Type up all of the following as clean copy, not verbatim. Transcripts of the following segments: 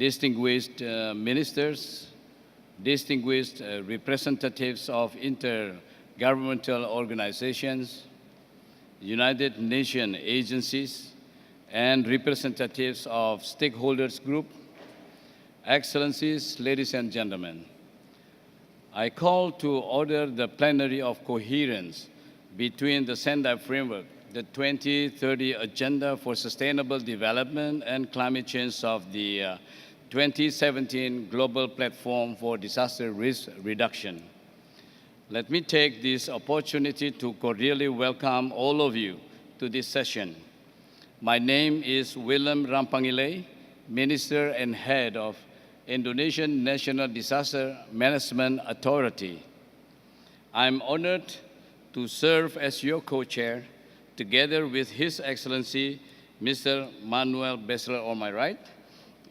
distinguished ministers, distinguished representatives of intergovernmental organizations, United Nations agencies, and representatives of stakeholders group, Excellencies, ladies and gentlemen, I call to order the plenary of Coherence between the Sendai Framework, the 2030 Agenda for Sustainable Development and Climate Change of the 2017 Global Platform for Disaster Risk Reduction. Let me take this opportunity to cordially welcome all of you to this session. My name is Willem Rampangile, Minister and Head of Indonesian National Disaster Management Authority. I'm honored to serve as your co-chair together with His Excellency, Mr. Manuel Bessler on my right,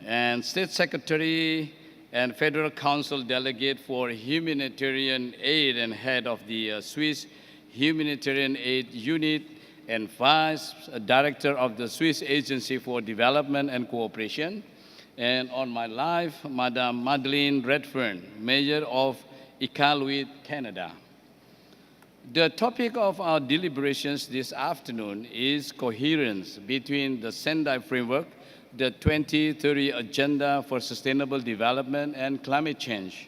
and State Secretary and Federal Council Delegate for Humanitarian Aid and Head of the Swiss Humanitarian Aid Unit and Vice Director of the Swiss Agency for Development and Cooperation. And on my left, Madame Madeleine Redfern, Mayor of Iqaluit, Canada. The topic of our deliberations this afternoon is coherence between the Sendai Framework, the 2030 Agenda for Sustainable Development and Climate Change.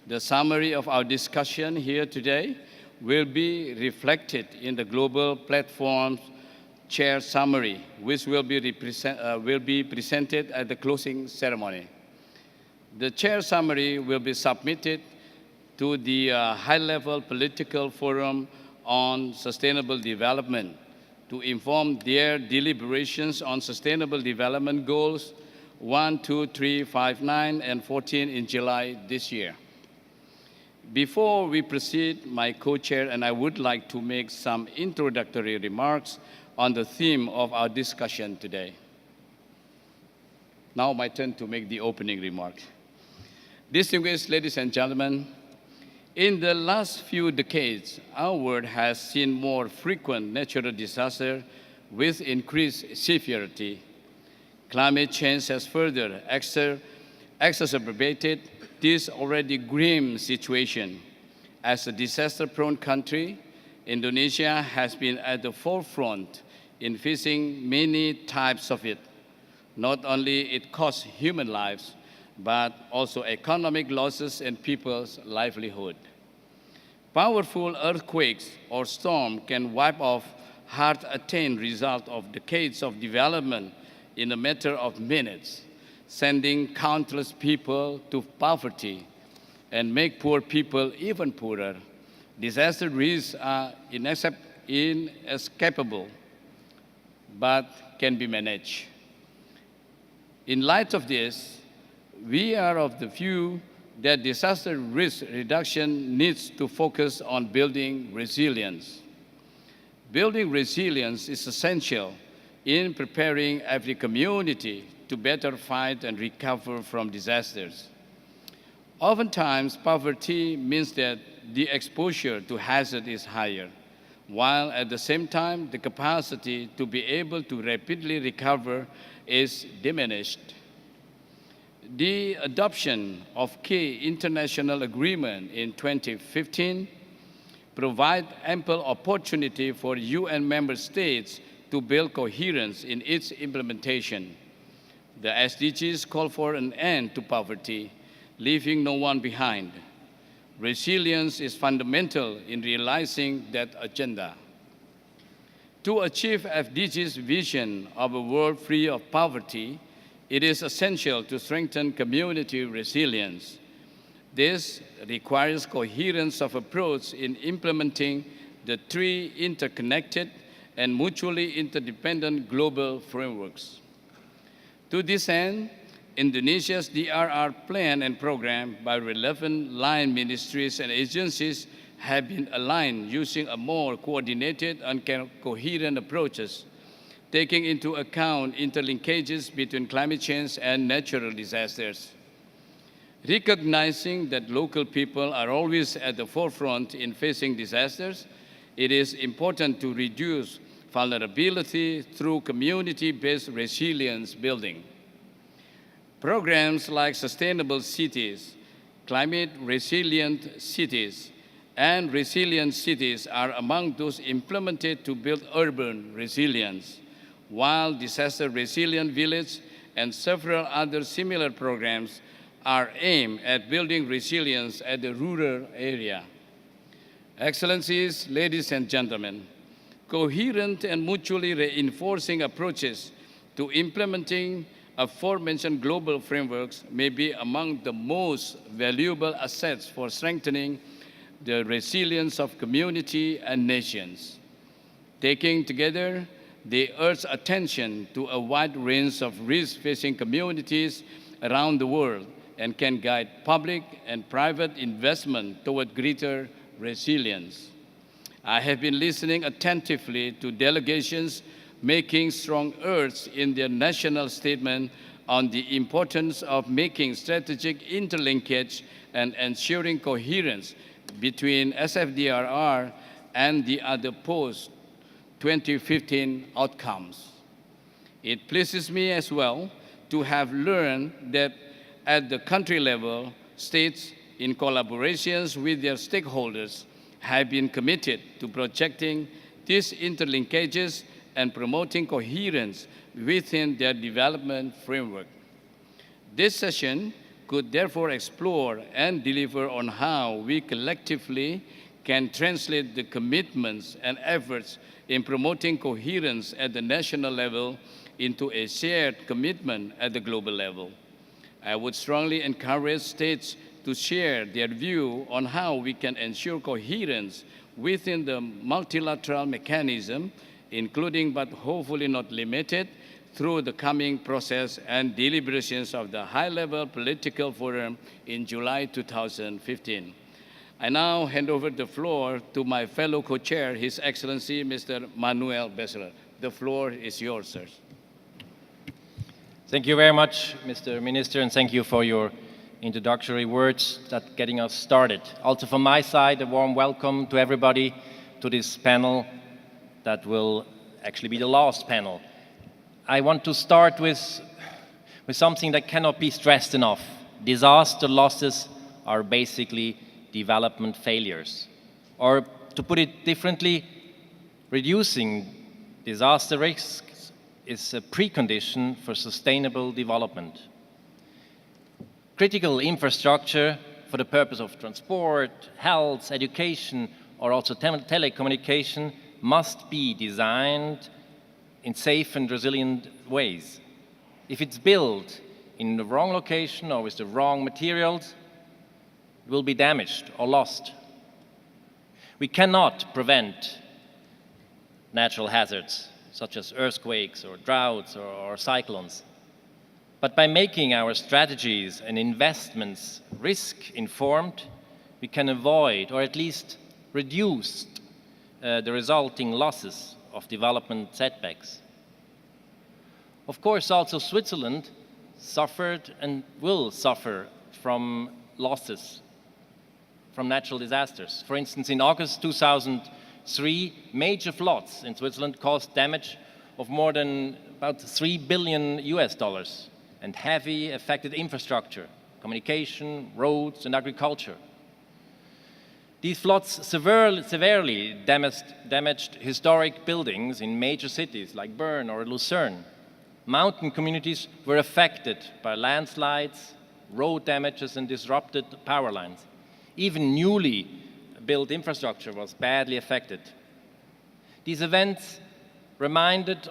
The summary of our discussion here today will be reflected in the Global Platform's Chair Summary, which will be presented at the closing ceremony. The Chair Summary will be submitted to the High-Level Political Forum on Sustainable Development to inform their deliberations on Sustainable Development Goals 1, 2, 3, 5, 9, and 14 in July this year. Before we proceed, my co-chair and I would like to make some introductory remarks on the theme of our discussion today. Now my turn to make the opening remarks. Distinguished ladies and gentlemen, in the last few decades, our world has seen more frequent natural disasters with increased severity. Climate change has further exacerbated this already grim situation. As a disaster-prone country, Indonesia has been at the forefront in facing many types of it. Not only it costs human lives, but also economic losses and people's livelihood. Powerful earthquakes or storms can wipe off hard-attained results of decades of development in a matter of minutes, sending countless people to poverty and make poor people even poorer. Disaster risks are inescapable, but can be managed. In light of this, we are of the view that disaster risk reduction needs to focus on building resilience. Building resilience is essential in preparing every community to better fight and recover from disasters. Oftentimes, poverty means that the exposure to hazard is higher, while at the same time, the capacity to be able to rapidly recover is diminished. The adoption of key international agreement in 2015 provide ample opportunity for UN member states to build coherence in its implementation. The SDGs call for an end to poverty, leaving no one behind. Resilience is fundamental in realizing that agenda. To achieve FDG's vision of a world free of poverty, it is essential to strengthen community resilience. This requires coherence of approach in implementing the three interconnected and mutually interdependent global frameworks. To this end, Indonesia's DRR plan and program by relevant line ministries and agencies have been aligned using a more coordinated and coherent approaches, taking into account interlinkages between climate change and natural disasters. Recognizing that local people are always at the forefront in facing disasters, it is important to reduce vulnerability through community-based resilience building. Programs like Sustainable Cities, Climate Resilient Cities, and Resilient Cities are among those implemented to build urban resilience, while Disaster Resilient Village and several other similar programs are aimed at building resilience at the rural area. Excellencies, ladies and gentlemen, coherent and mutually reinforcing approaches to implementing aforementioned global frameworks may be among the most valuable assets for strengthening the resilience of community and nations. Taking together, they urge attention to a wide range of risk-facing communities around the world and can guide public and private investment toward greater resilience. I have been listening attentively to delegations making strong urge in their national statement on the importance of making strategic interlinkage and ensuring coherence between SFDRR and the other post-2015 outcomes. It pleases me as well to have learned that at the country level, states, in collaborations with their stakeholders, have been committed to projecting these interlinkages and promoting coherence within their development framework. This session could therefore explore and deliver on how we collectively can translate the commitments and efforts in promoting coherence at the national level into a shared commitment at the global level. I would strongly encourage states to share their view on how we can ensure coherence within the multilateral mechanism, including but hopefully not limited through the coming process and deliberations of the high-level political forum in July 2015. I now hand over the floor to my fellow co-chair, His Excellency Mr. Manuel Besseler. The floor is yours, sir. Thank you very much, Mr. Minister, and thank you for your introductory words that getting us started. Also from my side, a warm welcome to everybody to this panel that will actually be the last panel. I want to start with something that cannot be stressed enough. Disaster losses are basically development failures. Or to put it differently, reducing disaster risks is a precondition for sustainable development. Critical infrastructure for the purpose of transport, health, education, or also telecommunication must be designed in safe and resilient ways. If it's built in the wrong location or with the wrong materials, it will be damaged or lost. We cannot prevent natural hazards such as earthquakes or droughts or cyclones. But by making our strategies and investments risk-informed, we can avoid or at least reduce the resulting losses of development setbacks. Of course, also Switzerland suffered and will suffer from losses from natural disasters. For instance, in August 2003, major floods in Switzerland caused damage of more than about $3 billion and heavy affected infrastructure, communication, roads, and agriculture. These floods severely damaged historic buildings in major cities like Bern or Lucerne. Mountain communities were affected by landslides, road damages, and disrupted power lines. Even newly built infrastructure was badly affected. These events reminded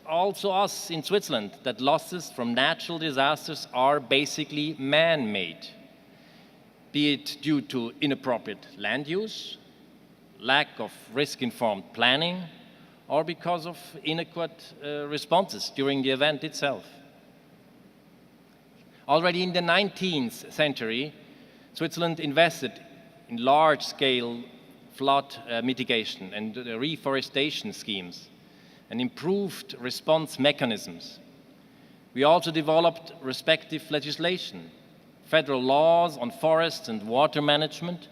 also us in Switzerland that losses from natural disasters are basically man-made, be it due to inappropriate land use, lack of risk-informed planning, or because of inadequate responses during the event itself. Already in the 19th century, Switzerland invested in large-scale flood mitigation and reforestation schemes and improved response mechanisms. We also developed respective legislation, federal laws on forests and water management,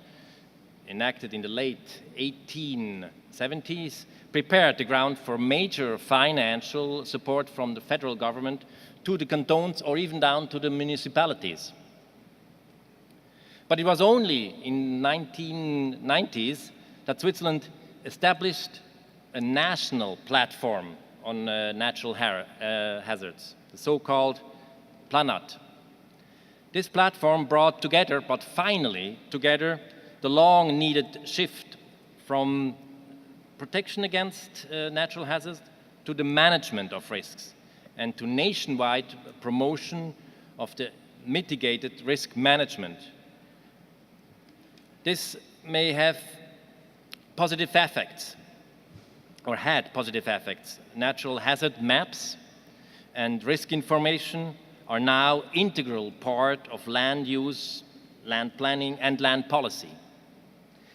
enacted in the late 1870s, prepared the ground for major financial support from the federal government to the cantons or even down to the municipalities. But it was only in 1990s that Switzerland established a national platform on natural hazards, the so-called PLANAT. This platform brought together, but finally together, the long-needed shift from protection against natural hazards to the management of risks and to nationwide promotion of the mitigated risk management. This may have positive effects, or had positive effects. Natural hazard maps and risk information are now integral part of land use, land planning, and land policy.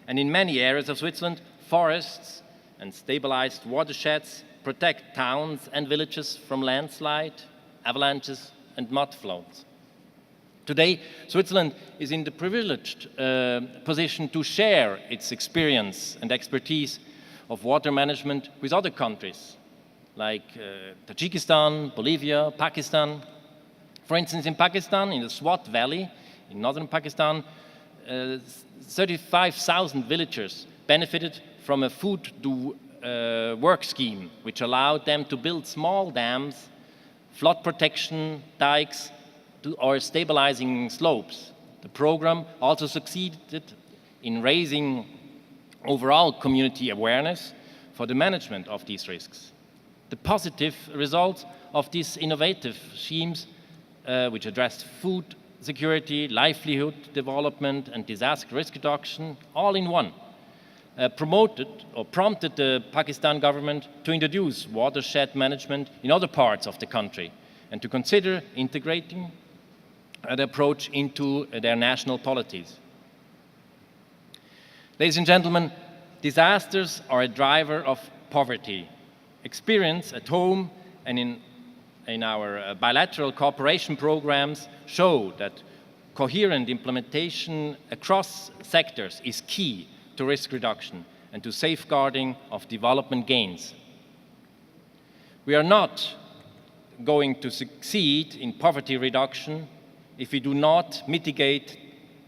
And in many areas of Switzerland, forests and stabilized watersheds protect towns and villages from landslide, avalanches, and mud flows. Today, Switzerland is in the privileged position to share its experience and expertise of water management with other countries, like Tajikistan, Bolivia, Pakistan. For instance, in Pakistan, in the Swat Valley, in northern Pakistan, 35,000 villagers benefited from a food-to-work scheme, which allowed them to build small dams, flood protection dikes, or stabilizing slopes. The program also succeeded in raising overall community awareness for the management of these risks. The positive results of these innovative schemes, which addressed food security, livelihood development, and disaster risk reduction, all in one, promoted or prompted the Pakistan government to introduce watershed management in other parts of the country and to consider integrating the approach into their national policies. Ladies and gentlemen, disasters are a driver of poverty. Experience at home and in our bilateral cooperation programs show that coherent implementation across sectors is key to risk reduction and to safeguarding of development gains. We are not going to succeed in poverty reduction if we do not mitigate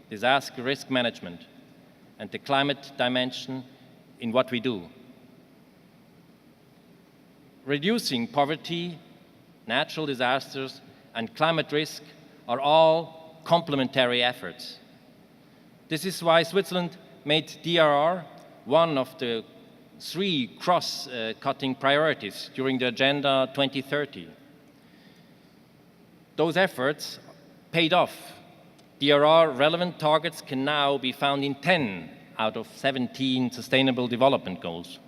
disaster risk management and the climate dimension in what we do. Reducing poverty, natural disasters, and climate risk are all complementary efforts. This is why Switzerland made DRR one of the 3 cross-cutting priorities during the Agenda 2030. Those efforts paid off. DRR relevant targets can now be found in 10 out of 17 Sustainable Development Goals.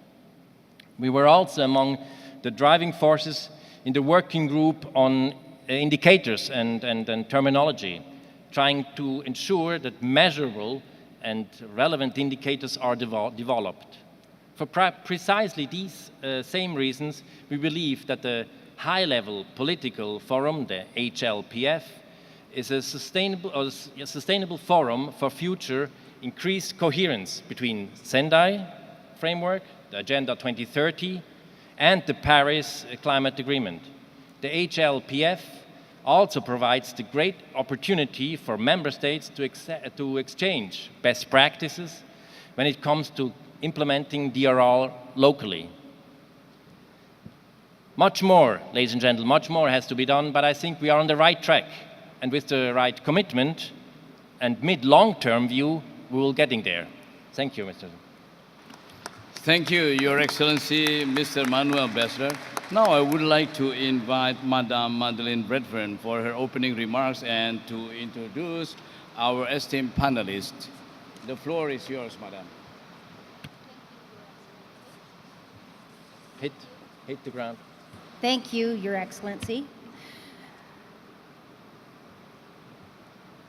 We were also among the driving forces in the working group on indicators and terminology, trying to ensure that measurable and relevant indicators are developed. For precisely these same reasons, we believe that the high-level political forum, the HLPF, is a sustainable forum for future increased coherence between Sendai Framework, the Agenda 2030, and the Paris Climate Agreement. The HLPF also provides the great opportunity for member states to exchange best practices when it comes to implementing DRR locally. Much more, ladies and gentlemen, much more has to be done, but I think we are on the right track. And with the right commitment and mid-long-term view, we will getting there. Thank you, Mr. Thank you, Your Excellency, Mr. Manuel Bessler. Now I would like to invite Madame Madeleine Bredfern for her opening remarks and to introduce our esteemed panelists. The floor is yours, Madame. Hit the ground. Thank you, Your Excellency.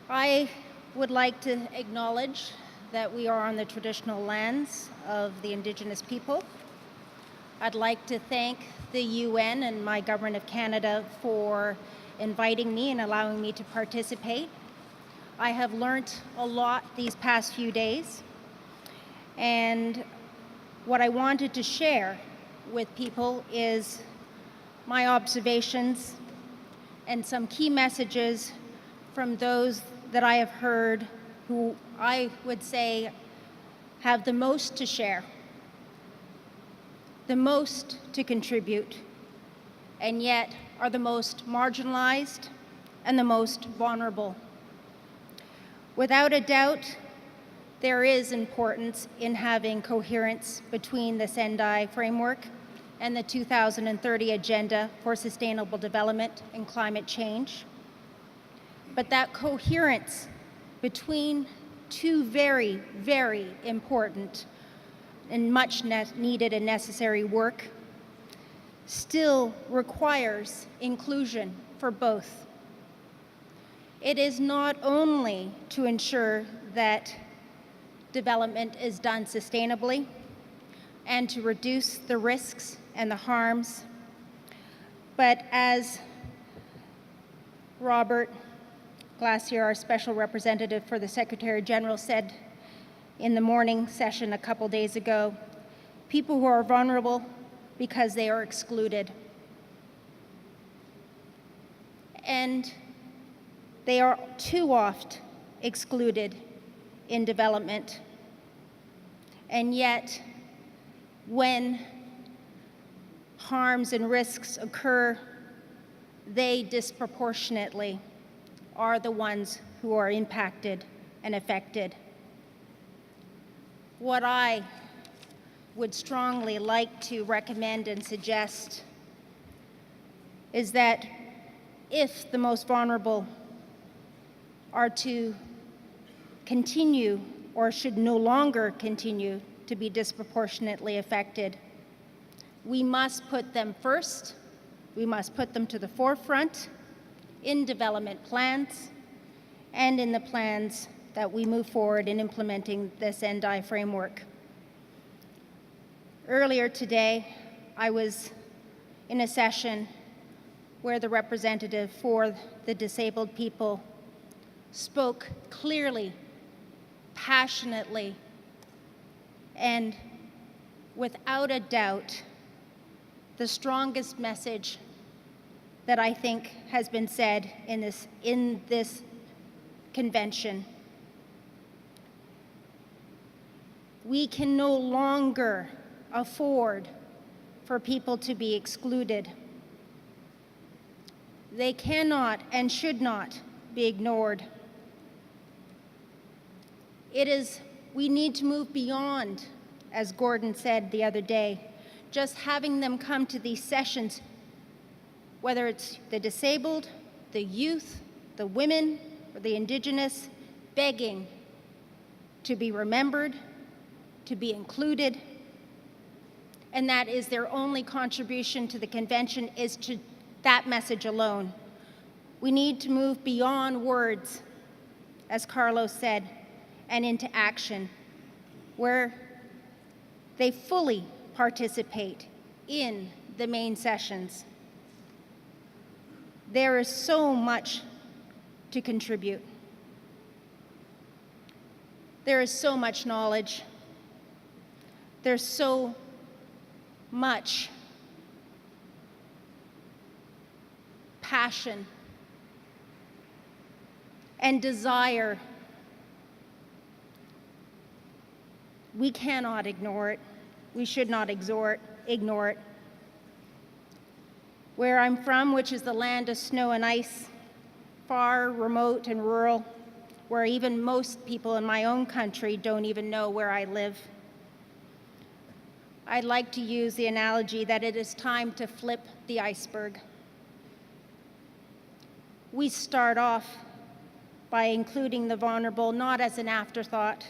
I would like to acknowledge that we are on the traditional lands of the Indigenous people. I'd like to thank the UN and my Government of Canada for inviting me and allowing me to participate. I have learned a lot these past few days, And what I wanted to share with people is my observations and some key messages from those that I have heard who I would say have the most to share, the most to contribute, and yet are the most marginalized and the most vulnerable. Without a doubt, there is importance in having coherence between the Sendai Framework and the 2030 Agenda for Sustainable Development and Climate Change. But that coherence between two very, very important and much needed and necessary work still requires inclusion for both. It is not only to ensure that development is done sustainably and to reduce the risks and the harms, but as Robert Glacier, our special representative for the Secretary General, said in the morning session a couple days ago, people who are vulnerable because they are excluded. And they are too oft excluded in development. And yet, when harms and risks occur, they disproportionately are the ones who are impacted and affected. What I would strongly like to recommend and suggest is that if the most vulnerable are to continue or should no longer continue to be disproportionately affected, we must put them first, we must put them to the forefront in development plans and in the plans that we move forward in implementing the Sendai Framework. Earlier today, I was in a session where the representative for the disabled people spoke clearly, passionately, and without a doubt, the strongest message that I think has been said in this convention. We can no longer afford for people to be excluded. They cannot and should not be ignored. We need to move beyond, as Gordon said the other day, just having them come to these sessions, whether it's the disabled, the youth, the women, or the Indigenous, begging to be remembered, to be included, and that is their only contribution to the convention, is to that message alone. We need to move beyond words, as Carlos said, and into action, where they fully participate in the main sessions. There is so much to contribute. There is so much knowledge. There's so much passion and desire. We cannot ignore it. We should not ignore it. Where I'm from, which is the land of snow and ice, far, remote, and rural, where even most people in my own country don't even know where I live, I'd like to use the analogy that it is time to flip the iceberg. We start off by including the vulnerable not as an afterthought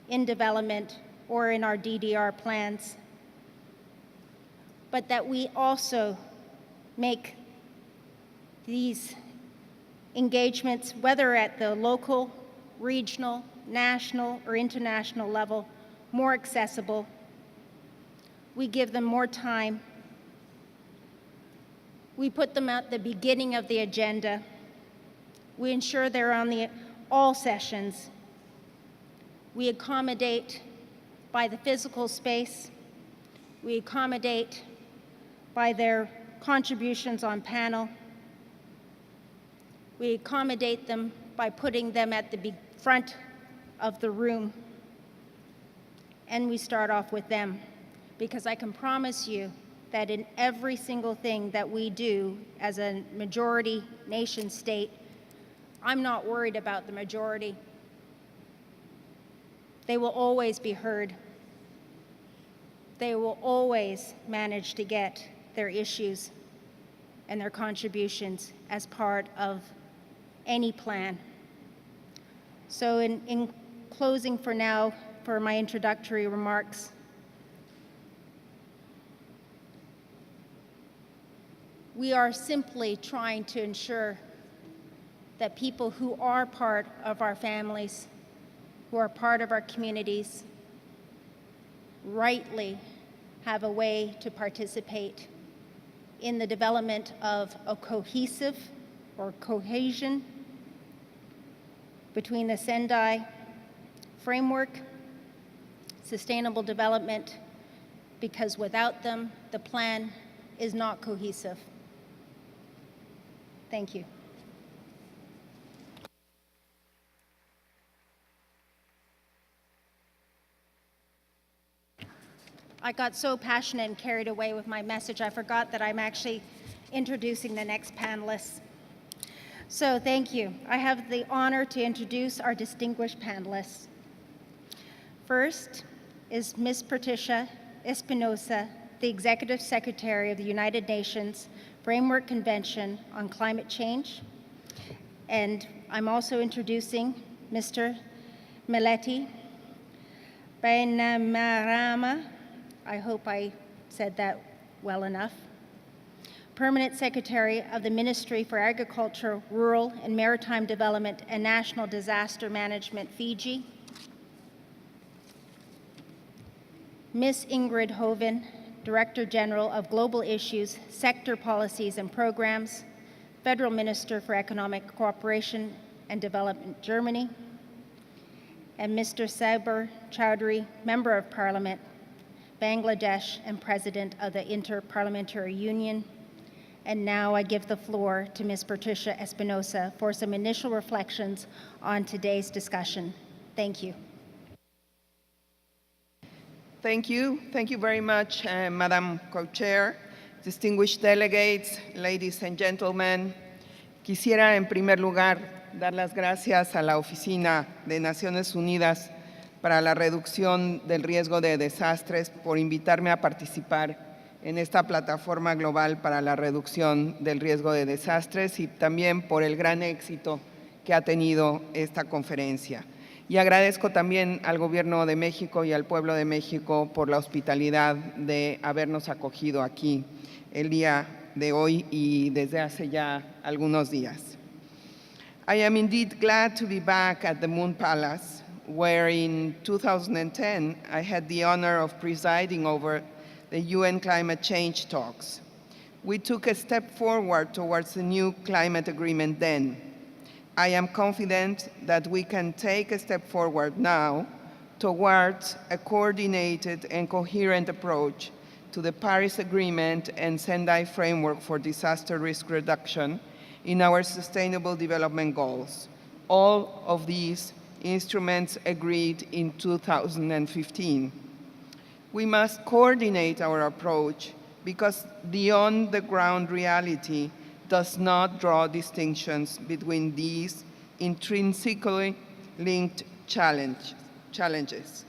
in development or in our DDR plans, but that we also make these engagements, whether at the local, regional, national, or international level, more accessible. We give them more time. We put them at the beginning of the agenda. We ensure they're on all sessions. We accommodate by the physical space. We accommodate by their contributions on panel. We accommodate them by putting them at the front of the room. And we start off with them, because I can promise you that in every single thing that we do as a majority nation state, I'm not worried about the majority. They will always be heard. They will always manage to get their issues and their contributions as part of any plan. So in closing for now, for my introductory remarks, we are simply trying to ensure that people who are part of our families, who are part of our communities, rightly have a way to participate in the development of a cohesive or cohesion between the Sendai Framework, sustainable development, because without them, the plan is not cohesive. Thank you. I got so passionate and carried away with my message, I forgot that I'm actually introducing the next panelists. So thank you. I have the honor to introduce our distinguished panelists. First is Ms. Patricia Espinosa, the Executive Secretary of the United Nations Framework Convention on Climate Change. And I'm also introducing Mr. Meleti Bainimarama, I hope I said that well enough, Permanent Secretary of the Ministry for Agriculture, Rural and Maritime Development and National Disaster Management, Fiji. Ms. Ingrid Hoven, Director General of Global Issues, Sector Policies and Programs, Federal Minister for Economic Cooperation and Development, Germany. And Mr. Saber Chowdhury, Member of Parliament, Bangladesh, and President of the Inter-Parliamentary Union. And now I give the floor to Ms. Patricia Espinosa for some initial reflections on today's discussion. Thank you. Thank you. Thank you very much, Madam Co-Chair, distinguished delegates, ladies and gentlemen. Quisiera, en primer lugar, dar las gracias a la Oficina de Naciones Unidas para la Reducción del Riesgo de Desastres por invitarme a participar en esta plataforma global para la reducción del riesgo de desastres y también por el gran éxito que ha tenido esta conferencia. Y agradezco también al Gobierno de México y al pueblo de México por la hospitalidad de habernos acogido aquí el día de hoy y desde hace ya algunos días. I am indeed glad to be back at the Moon Palace, where in 2010 I had the honor of presiding over the UN climate change talks. We took a step forward towards the new climate agreement then. I am confident that we can take a step forward now towards a coordinated and coherent approach to the Paris Agreement and Sendai Framework for Disaster Risk Reduction in our Sustainable Development Goals. All of these instruments agreed in 2015. We must coordinate our approach because the on-the-ground reality does not draw distinctions between these intrinsically linked challenges.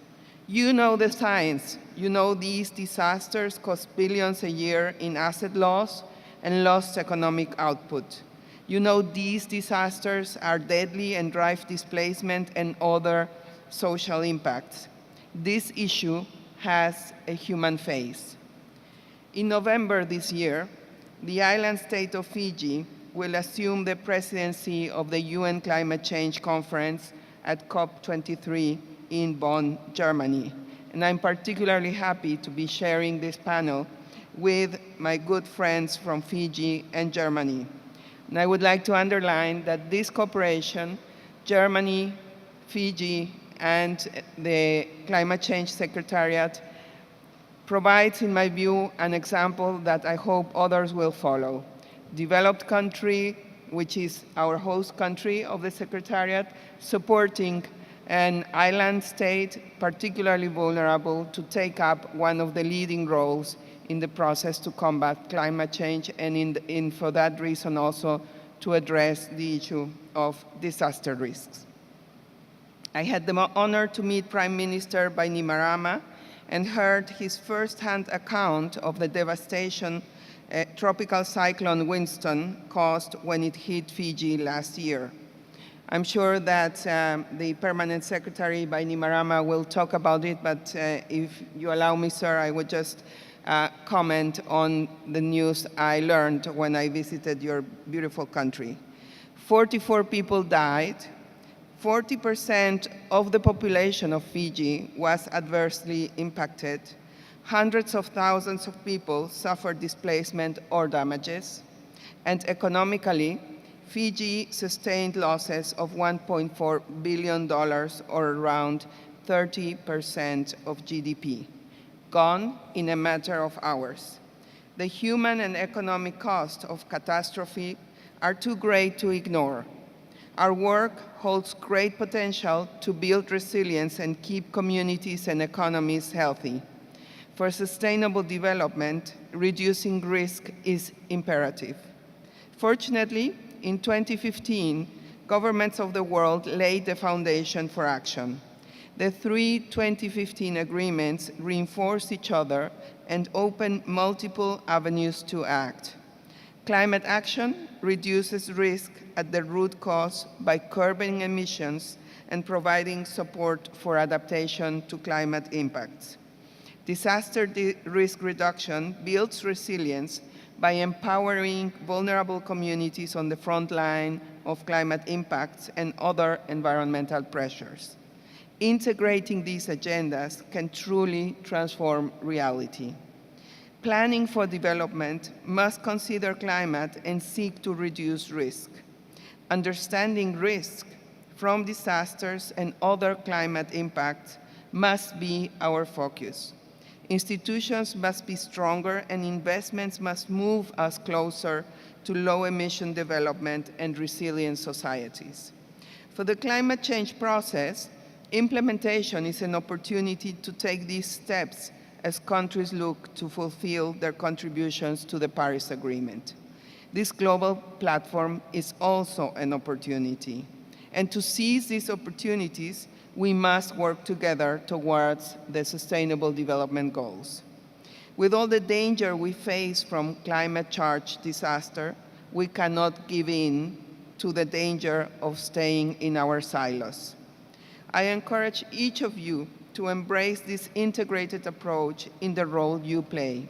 You know the science. You know these disasters cost billions a year in asset loss and lost economic output. You know these disasters are deadly and drive displacement and other social impacts. This issue has a human face. In November this year, the island state of Fiji will assume the presidency of the UN Climate Change Conference at COP23 in Bonn, Germany. And I'm particularly happy to be sharing this panel with my good friends from Fiji and Germany. And I would like to underline that this cooperation, Germany, Fiji, and the Climate Change Secretariat provides, in my view, an example that I hope others will follow. Developed country, which is our host country of the Secretariat, supporting an island state particularly vulnerable to take up one of the leading roles in the process to combat climate change, and for that reason also to address the issue of disaster risks. I had the honor to meet Prime Minister Bainimarama and heard his first-hand account of the devastation tropical cyclone Winston caused when it hit Fiji last year. I'm sure that the Permanent Secretary Bainimarama will talk about it, but if you allow me, sir, I would just comment on the news I learned when I visited your beautiful country. 44 people died. 40% of the population of Fiji was adversely impacted. Hundreds of thousands of people suffered displacement or damages. And economically, Fiji sustained losses of $1.4 billion, or around 30% of GDP, gone in a matter of hours. The human and economic cost of catastrophe are too great to ignore. Our work holds great potential to build resilience and keep communities and economies healthy. For sustainable development, reducing risk is imperative. Fortunately, in 2015, governments of the world laid the foundation for action. The three 2015 agreements reinforce each other and open multiple avenues to act. Climate action reduces risk at the root cause by curbing emissions and providing support for adaptation to climate impacts. Disaster risk reduction builds resilience by empowering vulnerable communities on the front line of climate impacts and other environmental pressures. Integrating these agendas can truly transform reality. Planning for development must consider climate and seek to reduce risk. Understanding risk from disasters and other climate impacts must be our focus. Institutions must be stronger and investments must move us closer to low-emission development and resilient societies. For the climate change process, implementation is an opportunity to take these steps as countries look to fulfill their contributions to the Paris Agreement. This global platform is also an opportunity. And to seize these opportunities, we must work together towards the Sustainable Development Goals. With all the danger we face from climate-charged disaster, we cannot give in to the danger of staying in our silos. I encourage each of you to embrace this integrated approach in the role you play.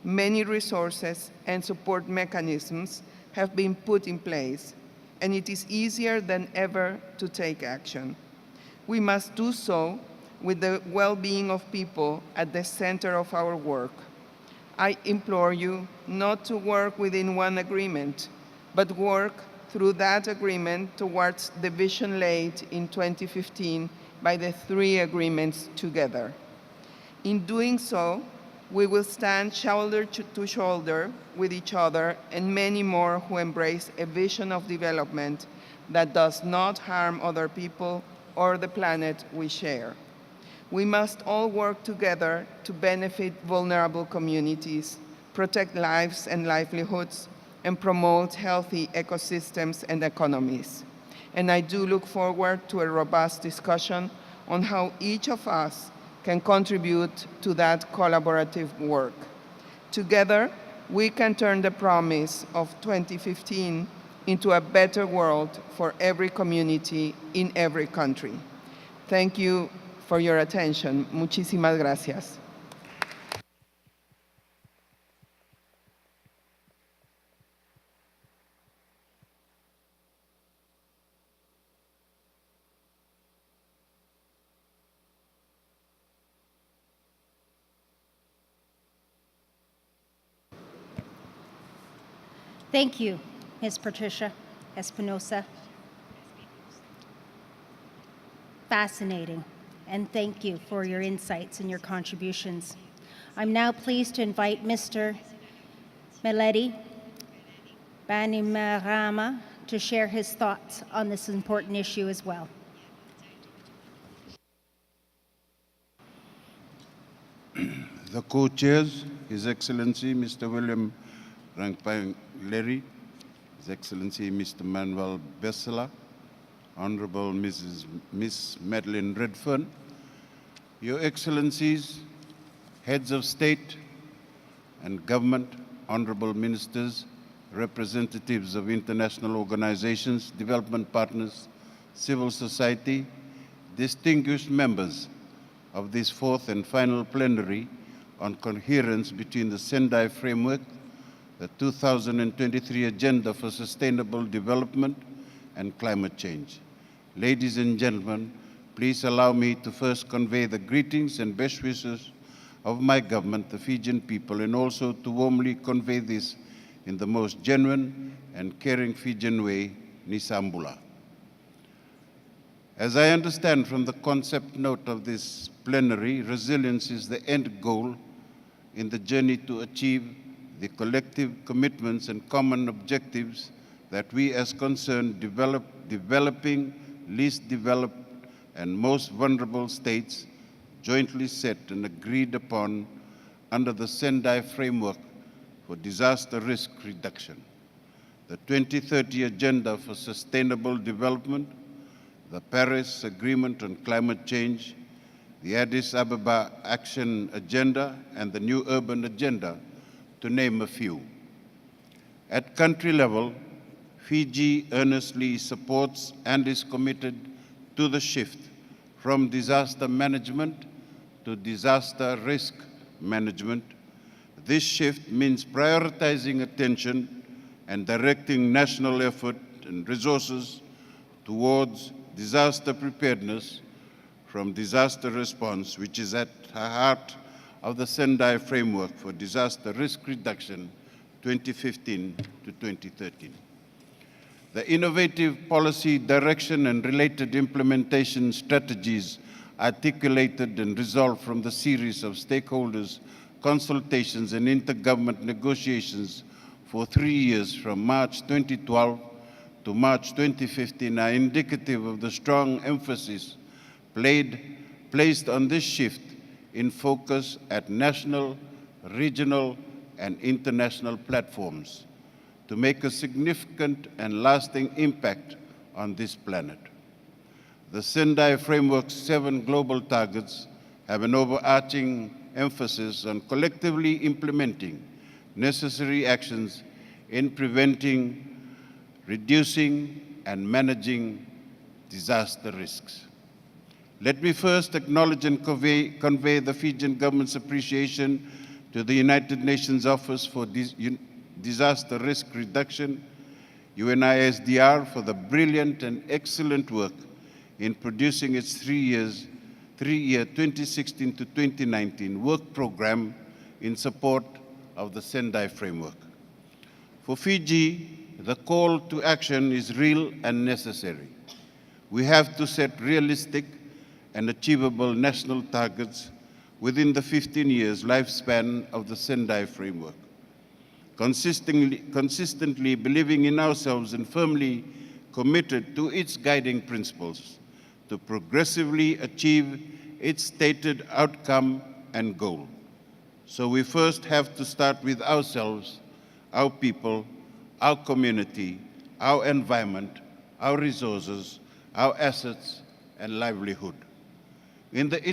Many resources and support mechanisms have been put in place, and it is easier than ever to take action. We must do so with the well-being of people at the center of our work. I implore you not to work within one agreement, but work through that agreement towards the vision laid in 2015 by the three agreements together. In doing so, we will stand shoulder to shoulder with each other and many more who embrace a vision of development that does not harm other people or the planet we share. We must all work together to benefit vulnerable communities, protect lives and livelihoods, and promote healthy ecosystems and economies. And I do look forward to a robust discussion on how each of us can contribute to that collaborative work. Together, we can turn the promise of 2015 into a better world for every community in every country. Thank you for your attention. Muchísimas gracias. Thank you, Ms. Patricia Espinosa. fascinating, and thank you for your insights and your contributions. I'm now pleased to invite Mr. Meledi Banimarama to share his thoughts on this important issue as well. The co-chairs, His Excellency Mr. William Rangpang-Leri, His Excellency Mr. Manuel Bessela, Honorable Miss Madeleine Redfern, Your Excellencies, Heads of State and Government, Honorable Ministers, representatives of international organizations, development partners, civil society, distinguished members of this fourth and final plenary on coherence between the Sendai Framework, the 2023 Agenda for Sustainable Development, and climate change. Ladies and gentlemen, please allow me to first convey the greetings and best wishes of my government, the Fijian people, and also to warmly convey this in the most genuine and caring Fijian way, Nisambula. As I understand from the concept note of this plenary, resilience is the end goal in the journey to achieve the collective commitments and common objectives that we as concerned developing, least developed, and most vulnerable states jointly set and agreed upon under the Sendai Framework for Disaster Risk Reduction, the 2030 Agenda for Sustainable Development, the Paris Agreement on Climate Change, the Addis Ababa Action Agenda, and the New Urban Agenda, to name a few. At country level, Fiji earnestly supports and is committed to the shift from disaster management to disaster risk management. This shift means prioritizing attention and directing national effort and resources towards disaster preparedness from disaster response, which is at the heart of the Sendai Framework for Disaster Risk Reduction 2015 to 2013. The innovative policy direction and related implementation strategies articulated and resolved from the series of stakeholders, consultations, and intergovernment negotiations for 3 years from March 2012 to March 2015 are indicative of the strong emphasis placed on this shift in focus at national, regional, and international platforms to make a significant and lasting impact on this planet. The Sendai Framework's 7 global targets have an overarching emphasis on collectively implementing necessary actions in preventing, reducing, and managing disaster risks. Let me first acknowledge and convey the Fijian government's appreciation to the United Nations Office for Disaster Risk Reduction, UNISDR, for the brilliant and excellent work in producing its three-year 2016 to 2019 work program in support of the Sendai Framework. For Fiji, the call to action is real and necessary. We have to set realistic and achievable national targets within the 15 years lifespan of the Sendai Framework. Consistently believing in ourselves and firmly committed to its guiding principles to progressively achieve its stated outcome and goal. So we first have to start with ourselves, our people, our community, our environment, our resources, our assets, and livelihood. In the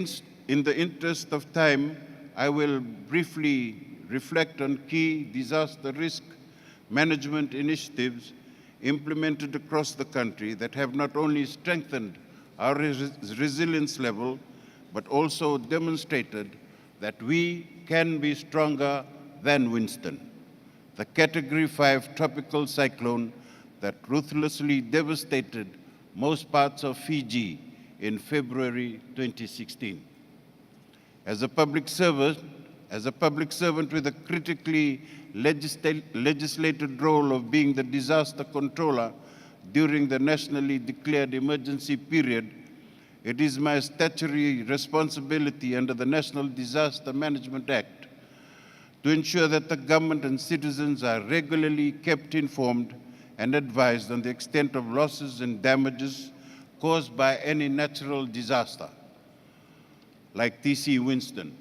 interest of time, I will briefly reflect on key disaster risk management initiatives implemented across the country that have not only strengthened our resilience level, but also demonstrated that we can be stronger than Winston, the Category 5 tropical cyclone that ruthlessly devastated most parts of Fiji in February 2016. As a public servant with a critically legislated role of being the disaster controller during the nationally declared emergency period, it is my statutory responsibility under the National Disaster Management Act to ensure that the government and citizens are regularly kept informed and advised on the extent of losses and damages caused by any natural disaster, like TC Winston,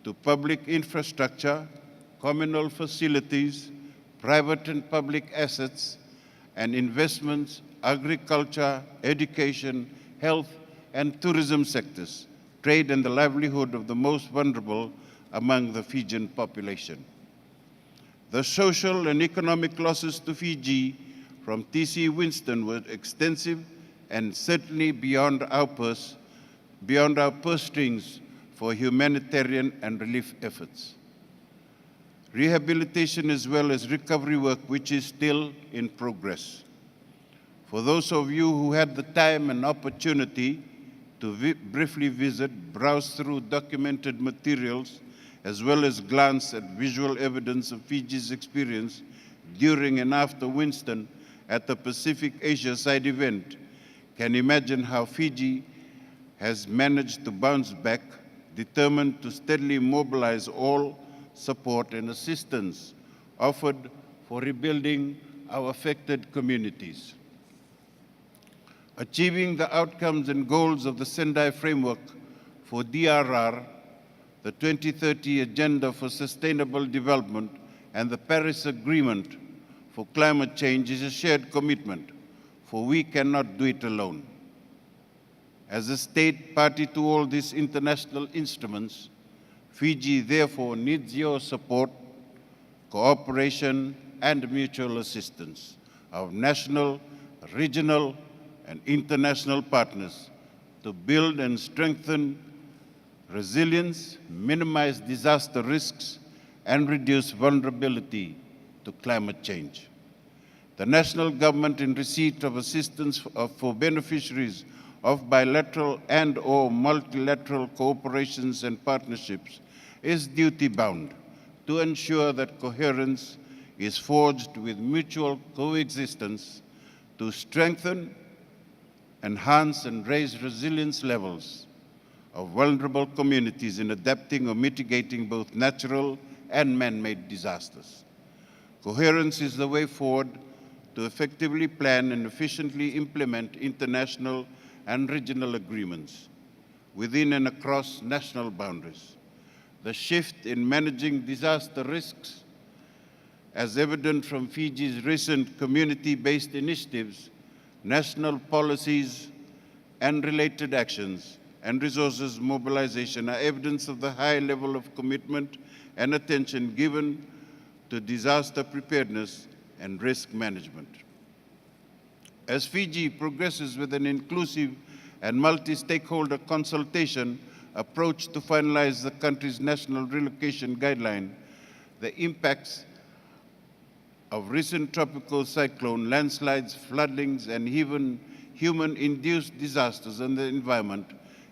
to public infrastructure, communal facilities, private and public assets, and investments, agriculture, education, health, and tourism sectors, trade and the livelihood of the most vulnerable among the Fijian population. The social and economic losses to Fiji from TC Winston were extensive and certainly beyond our purse strings for humanitarian and relief efforts. Rehabilitation as well as recovery work, which is still in progress. For those of you who had the time and opportunity to briefly visit, browse through documented materials, as well as glance at visual evidence of Fiji's experience during and after Winston at the Pacific Asia side event, can imagine how Fiji has managed to bounce back, determined to steadily mobilize all support and assistance offered for rebuilding our affected communities. Achieving the outcomes and goals of the Sendai Framework for DRR, the 2030 Agenda for Sustainable Development, and the Paris Agreement for climate change is a shared commitment, for we cannot do it alone. As a state party to all these international instruments, Fiji therefore needs your support, cooperation, and mutual assistance of national, regional, and international partners to build and strengthen resilience, minimize disaster risks, and reduce vulnerability to climate change. The national government, in receipt of assistance for beneficiaries of bilateral and/or multilateral cooperations and partnerships, is duty-bound to ensure that coherence is forged with mutual coexistence to strengthen, enhance, and raise resilience levels of vulnerable communities in adapting or mitigating both natural and man-made disasters. Coherence is the way forward to effectively plan and efficiently implement international and regional agreements within and across national boundaries. The shift in managing disaster risks, as evident from Fiji's recent community-based initiatives, national policies, and related actions and resources mobilization are evidence of the high level of commitment and attention given to disaster preparedness and risk management. As Fiji progresses with an inclusive and multi-stakeholder consultation approach to finalize the country's national relocation guideline, the impacts of recent tropical cyclone, landslides, floodings, and even human-induced disasters on the environment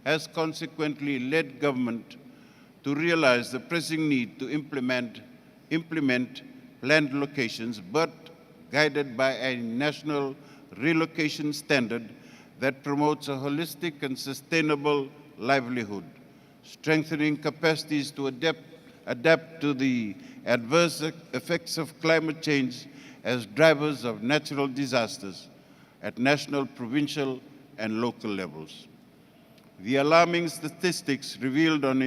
has consequently led government to realize the pressing need to implement planned locations, but guided by a national relocation standard that promotes a holistic and sustainable livelihood, strengthening capacities to adapt to the adverse effects of climate change as drivers of natural disasters at national, provincial, and local levels. The alarming statistics revealed on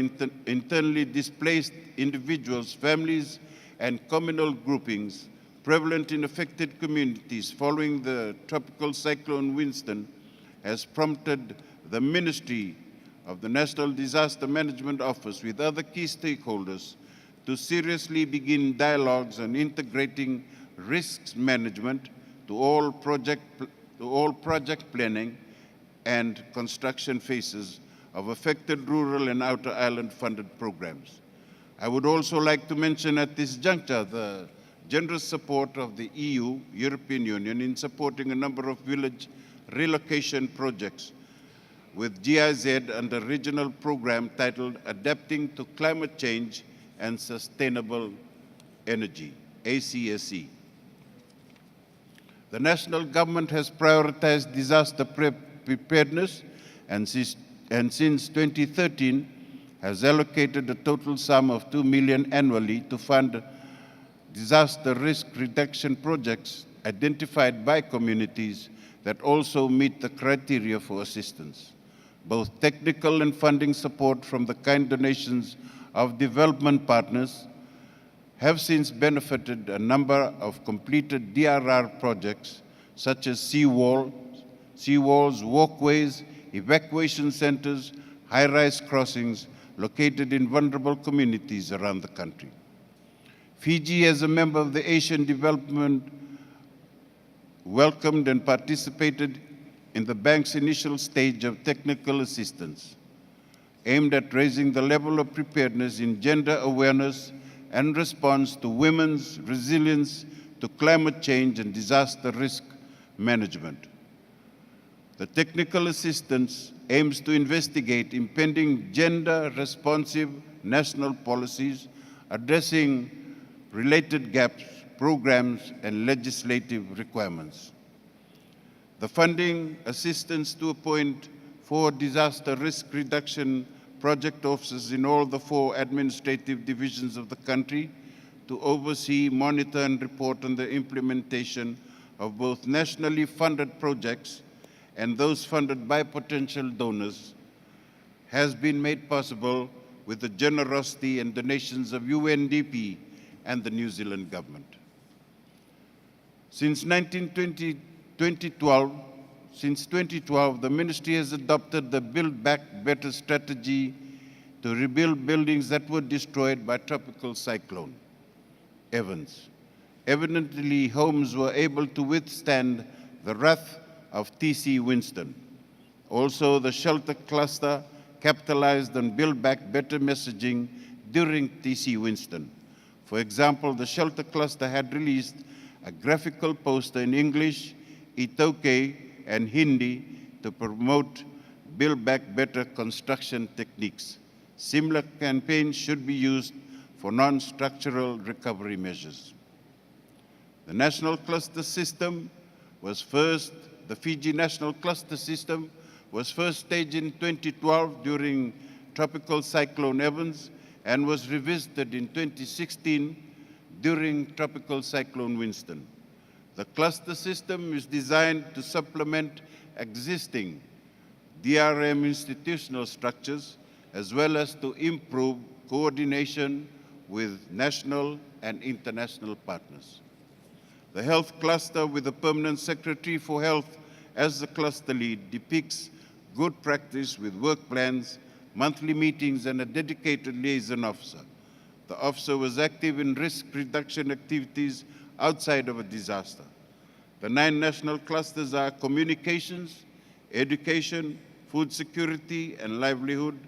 internally displaced individuals, families, and communal groupings prevalent in affected communities following the tropical cyclone Winston has prompted the Ministry of the National Disaster Management Office with other key stakeholders to seriously begin dialogues on integrating risks management to all project planning and construction phases of affected rural and outer island funded programs. I would also like to mention at this juncture the generous support of the EU, European Union, in supporting a number of village relocation projects with GIZ under a regional program titled Adapting to Climate Change and Sustainable Energy, ACSE. The national government has prioritized disaster preparedness and since 2013 has allocated a total sum of $2 million annually to fund disaster risk reduction projects identified by communities that also meet the criteria for assistance. Both technical and funding support from the kind donations of development partners have since benefited a number of completed DRR projects such as seawalls, walkways, evacuation centers, high-rise crossings located in vulnerable communities around the country. Fiji, as a member of the Asian Development, welcomed and participated in the bank's initial stage of technical assistance, aimed at raising the level of preparedness in gender awareness and response to women's resilience to climate change and disaster risk management. The technical assistance aims to investigate impending gender-responsive national policies, addressing related gaps, programs, and legislative requirements. The funding assistance to appoint 4 disaster risk reduction project officers in all the 4 administrative divisions of the country to oversee, monitor, and report on the implementation of both nationally funded projects and those funded by potential donors has been made possible with the generosity and donations of UNDP and the New Zealand government. Since 2012, the ministry has adopted the Build Back Better strategy to rebuild buildings that were destroyed by tropical cyclone Evans. Evidently, homes were able to withstand the wrath of TC Winston. Also, the shelter cluster capitalized on Build Back Better messaging during TC Winston. For example, the shelter cluster had released a graphical poster in English, Itoke, and Hindi to promote Build Back Better construction techniques. Similar campaigns should be used for non-structural recovery measures. The National Cluster System was first, the Fiji National Cluster System was first staged in 2012 during Tropical Cyclone Evans and was revisited in 2016 during Tropical Cyclone Winston. The cluster system is designed to supplement existing DRM institutional structures as well as to improve coordination with national and international partners. The health cluster, with the Permanent Secretary for Health as the cluster lead, depicts good practice with work plans, monthly meetings, and a dedicated liaison officer. The officer was active in risk reduction activities outside of a disaster. The 9 national clusters are communications, education, food security and livelihood,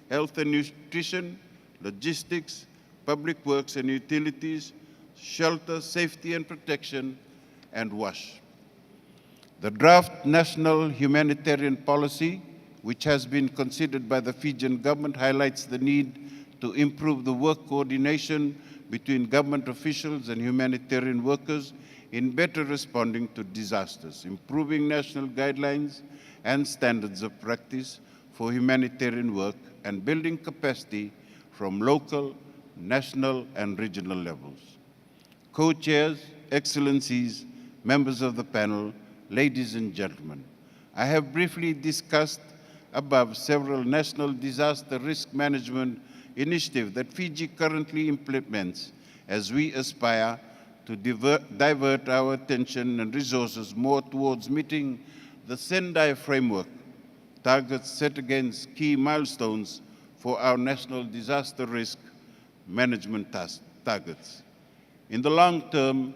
health and nutrition, logistics, public works and utilities, shelter, safety and protection, and WASH. The draft National Humanitarian Policy, which has been considered by the Fijian government, highlights the need to improve the work coordination between government officials and humanitarian workers in better responding to disasters, improving national guidelines and standards of practice for humanitarian work, and building capacity from local, national, and regional levels. Co-chairs, excellencies, members of the panel, ladies and gentlemen, I have briefly discussed above several national disaster risk management initiatives that Fiji currently implements as we aspire to divert our attention and resources more towards meeting the Sendai Framework targets set against key milestones for our national disaster risk management targets. In the long term,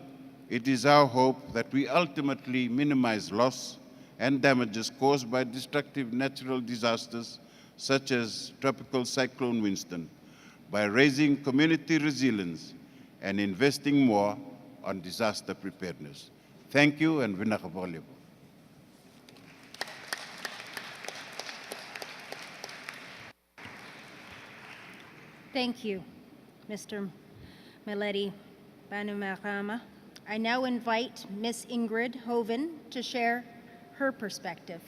it is our hope that we ultimately minimize loss and damages caused by destructive natural disasters such as Tropical Cyclone Winston by raising community resilience and investing more on disaster preparedness. Thank you, and vinakabolebo. Thank you, Mr. Meleti Banumarama. I now invite Ms. Ingrid Hoven to share her perspective.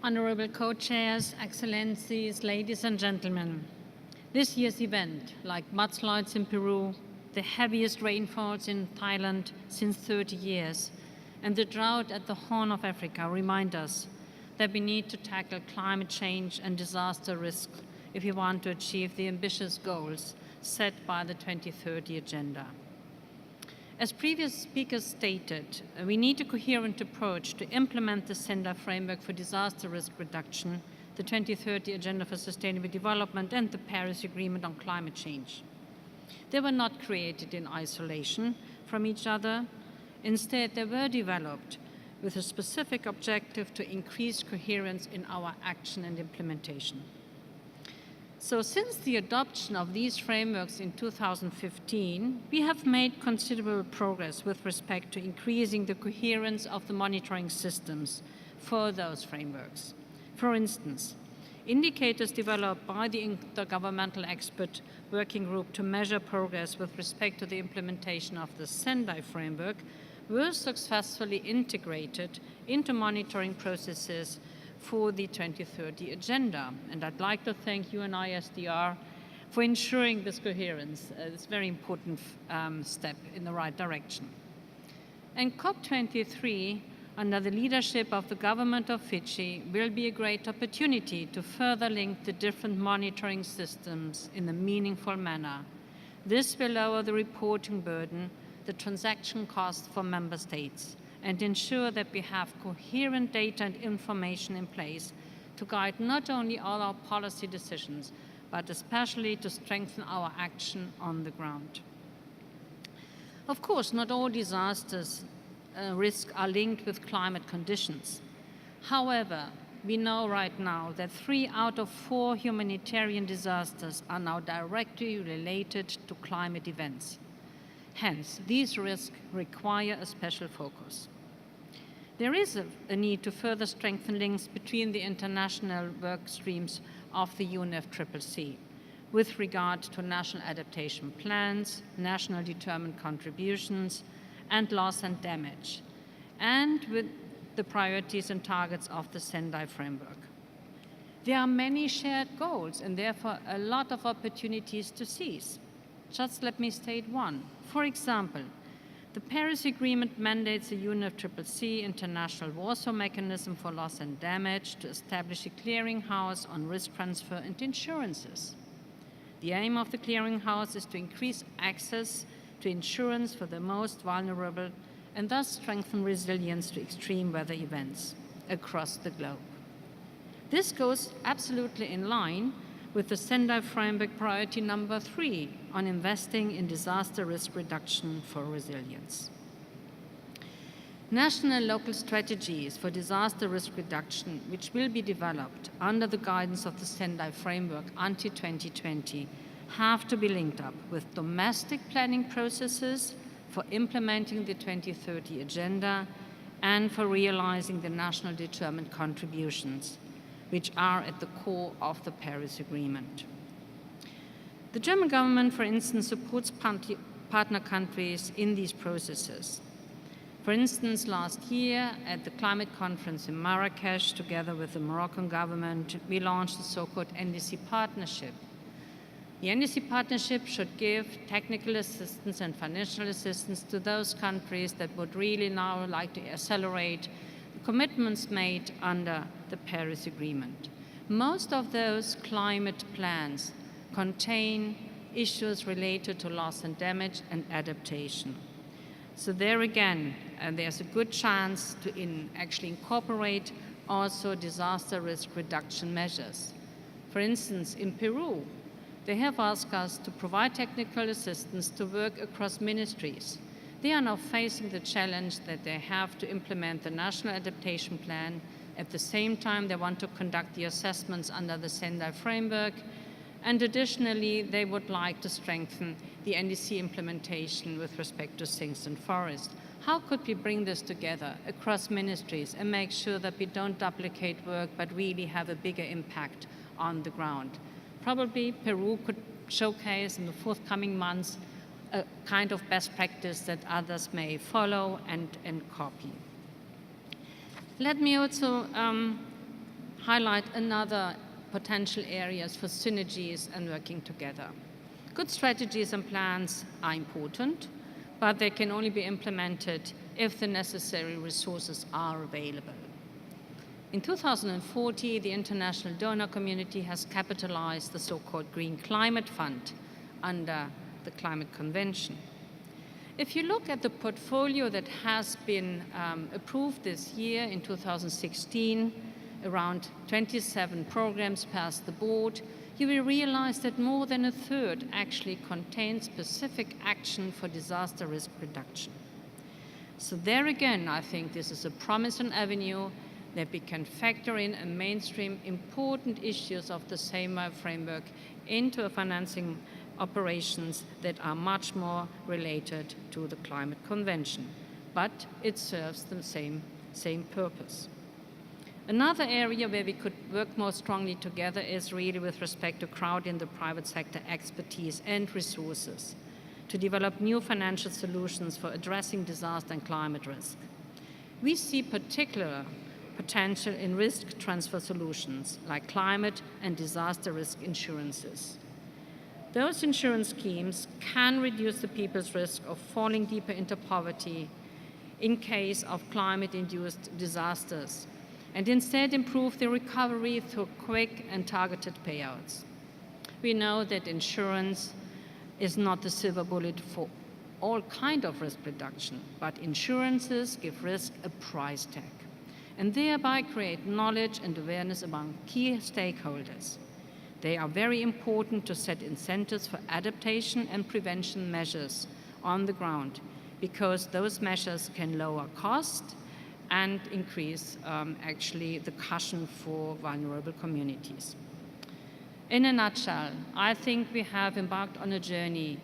Honorable co-chairs, excellencies, ladies and gentlemen. This year's event, like mudslides in Peru, the heaviest rainfalls in Thailand since 30 years, and the drought at the Horn of Africa remind us that we need to tackle climate change and disaster risk if we want to achieve the ambitious goals set by the 2030 Agenda. As previous speakers stated, we need a coherent approach to implement the Sendai Framework for Disaster Risk Reduction, the 2030 Agenda for Sustainable Development, and the Paris Agreement on Climate Change. They were not created in isolation from each other. Instead, they were developed with a specific objective to increase coherence in our action and implementation. So since the adoption of these frameworks in 2015, we have made considerable progress with respect to increasing the coherence of the monitoring systems for those frameworks. For instance, indicators developed by the Intergovernmental Expert Working Group to measure progress with respect to the implementation of the Sendai Framework were successfully integrated into monitoring processes for the 2030 Agenda. And I'd like to thank UNISDR for ensuring this coherence. It's a very important step in the right direction. And COP23, under the leadership of the government of Fiji, will be a great opportunity to further link the different monitoring systems in a meaningful manner. This will lower the reporting burden, the transaction costs for member states, and ensure that we have coherent data and information in place to guide not only all our policy decisions, but especially to strengthen our action on the ground. Of course, not all disasters risks are linked with climate conditions. However, we know right now that 3 out of 4 humanitarian disasters are now directly related to climate events. Hence, these risks require a special focus. There is a need to further strengthen links between the international work streams of the UNFCCC with regard to national adaptation plans, national determined contributions, and loss and damage, and with the priorities and targets of the Sendai Framework. There are many shared goals and therefore a lot of opportunities to seize. Just let me state one. For example, the Paris Agreement mandates the UNFCCC International Warsaw Mechanism for Loss and Damage to establish a clearinghouse on risk transfer and insurances. The aim of the clearinghouse is to increase access to insurance for the most vulnerable and thus strengthen resilience to extreme weather events across the globe. This goes absolutely in line with the Sendai Framework priority number 3 on investing in disaster risk reduction for resilience. National and local strategies for disaster risk reduction, which will be developed under the guidance of the Sendai Framework until 2020, have to be linked up with domestic planning processes for implementing the 2030 Agenda and for realizing the national determined contributions, which are at the core of the Paris Agreement. The German government, for instance, supports partner countries in these processes. For instance, last year at the climate conference in Marrakesh, together with the Moroccan government, we launched the so-called NDC partnership. The NDC partnership should give technical assistance and financial assistance to those countries that would really now like to accelerate commitments made under the Paris Agreement. Most of those climate plans contain issues related to loss and damage and adaptation. So there again, there's a good chance to actually incorporate also disaster risk reduction measures. For instance, in Peru, they have asked us to provide technical assistance to work across ministries. They are now facing the challenge that they have to implement the National Adaptation Plan. At the same time, they want to conduct the assessments under the Sendai Framework. And additionally, they would like to strengthen the NDC implementation with respect to sinks and forests. How could we bring this together across ministries and make sure that we don't duplicate work, but really have a bigger impact on the ground? Probably Peru could showcase in the forthcoming months a kind of best practice that others may follow and copy. Let me also highlight another potential areas for synergies and working together. Good strategies and plans are important, but they can only be implemented if the necessary resources are available. In 2040, the international donor community has capitalized the so-called Green Climate Fund under the Climate Convention. If you look at the portfolio that has been approved this year in 2016, around 27 programs passed the board, you will realize that more than a third actually contains specific action for disaster risk reduction. So there again, I think this is a promising avenue that we can factor in and mainstream important issues of the Sendai Framework into a financing operations that are much more related to the Climate Convention, but it serves the same purpose. Another area where we could work more strongly together is really with respect to crowding the private sector expertise and resources to develop new financial solutions for addressing disaster and climate risk. We see particular potential in risk transfer solutions like climate and disaster risk insurances. Those insurance schemes can reduce the people's risk of falling deeper into poverty in case of climate-induced disasters, and instead improve the recovery through quick and targeted payouts. We know that insurance is not the silver bullet for all kinds of risk reduction, but insurances give risk a price tag and thereby create knowledge and awareness among key stakeholders. They are very important to set incentives for adaptation and prevention measures on the ground because those measures can lower cost and increase actually the cushion for vulnerable communities. In a nutshell, I think we have embarked on a journey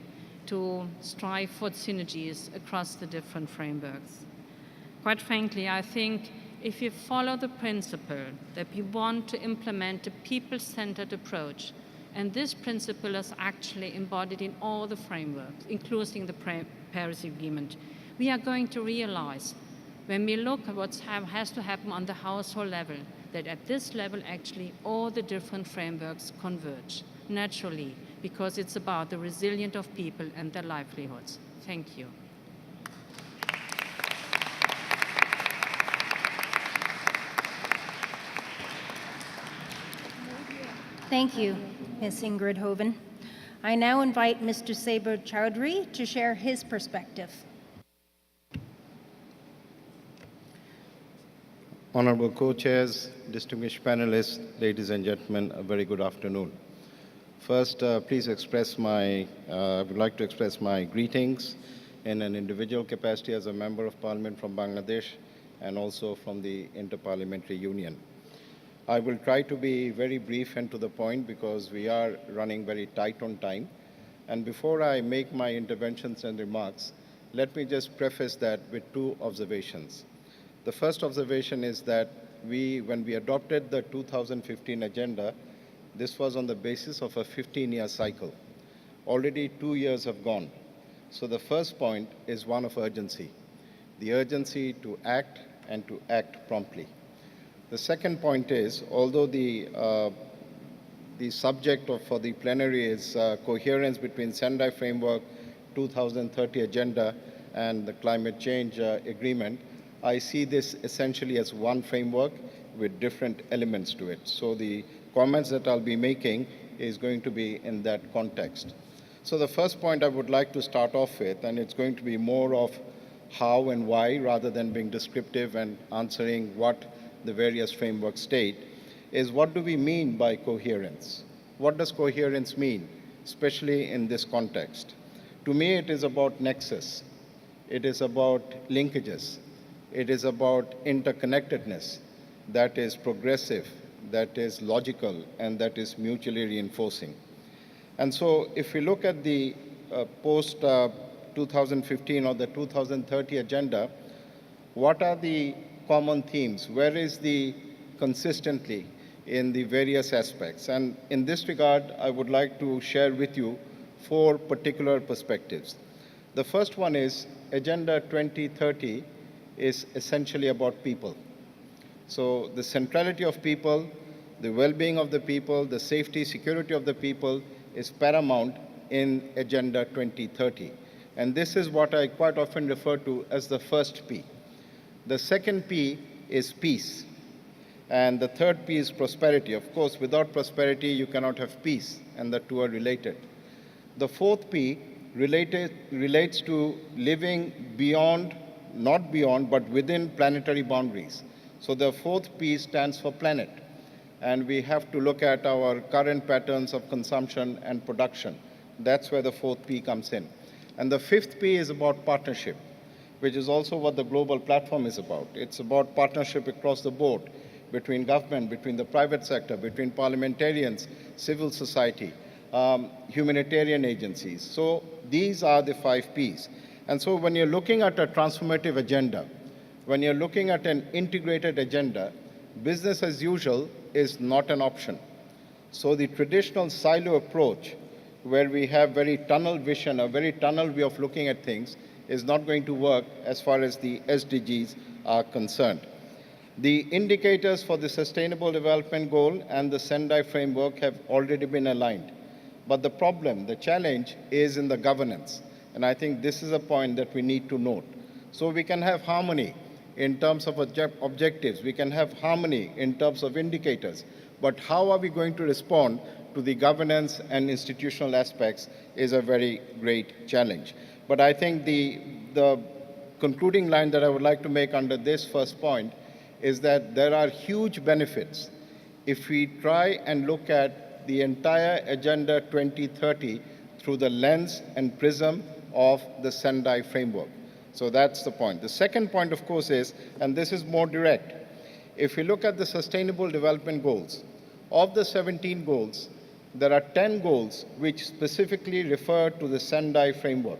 to strive for synergies across the different frameworks. Quite frankly, I think if you follow the principle that we want to implement a people-centered approach, and this principle is actually embodied in all the frameworks, including the Paris Agreement, we are going to realize when we look at what has to happen on the household level, that at this level actually all the different frameworks converge naturally because it's about the resilience of people and their livelihoods. Thank you. Thank you, Ms. Ingrid Hoven. I now invite Mr. Saber Chowdhury to share his perspective. Honorable co-chairs, distinguished panelists, ladies and gentlemen, a very good afternoon. First, I would like to express my greetings in an individual capacity as a member of Parliament from Bangladesh and also from the Interparliamentary Union. I will try to be very brief and to the point because we are running very tight on time. And before I make my interventions and remarks, let me just preface that with two observations. The first observation is that when we adopted the 2015 agenda, this was on the basis of a 15-year cycle. Already 2 years have gone. So the first point is one of urgency, the urgency to act and to act promptly. The second point is, although the subject for the plenary is coherence between Sendai Framework, 2030 Agenda, and the climate change agreement, I see this essentially as one framework with different elements to it. So the comments that I'll be making is going to be in that context. So the first point I would like to start off with, and it's going to be more of how and why rather than being descriptive and answering what the various frameworks state, is what do we mean by coherence? What does coherence mean, especially in this context? To me, it is about nexus. It is about linkages. It is about interconnectedness that is progressive, that is logical, and that is mutually reinforcing. And so if we look at the post-2015 or the 2030 agenda, what are the common themes? Where is the consistently in the various aspects? And in this regard, I would like to share with you 4 particular perspectives. The first one is Agenda 2030 is essentially about people. So the centrality of people, the well-being of the people, the safety, security of the people is paramount in Agenda 2030. And this is what I quite often refer to as the first P. The second P is peace. And the third P is prosperity. Of course, without prosperity, you cannot have peace, and the two are related. The fourth P relates to living beyond, not beyond, but within planetary boundaries. So the fourth P stands for planet. And we have to look at our current patterns of consumption and production. That's where the fourth P comes in. And the fifth P is about partnership, which is also what the global platform is about. It's about partnership across the board, between government, between the private sector, between parliamentarians, civil society, humanitarian agencies. So these are the 5 Ps. And so when you're looking at a transformative agenda, when you're looking at an integrated agenda, business as usual is not an option. So the traditional silo approach, where we have very tunnel vision, a very tunnel way of looking at things, is not going to work as far as the SDGs are concerned. The indicators for the Sustainable Development Goal and the Sendai Framework have already been aligned. But the problem, the challenge, is in the governance. And I think this is a point that we need to note. So we can have harmony in terms of objectives. We can have harmony in terms of indicators. But how are we going to respond to the governance and institutional aspects is a very great challenge. But I think the concluding line that I would like to make under this first point is that there are huge benefits if we try and look at the entire Agenda 2030 through the lens and prism of the Sendai Framework. So that's the point. The second point, of course, is, and this is more direct, if we look at the Sustainable Development Goals, of the 17 goals, there are 10 goals which specifically refer to the Sendai Framework.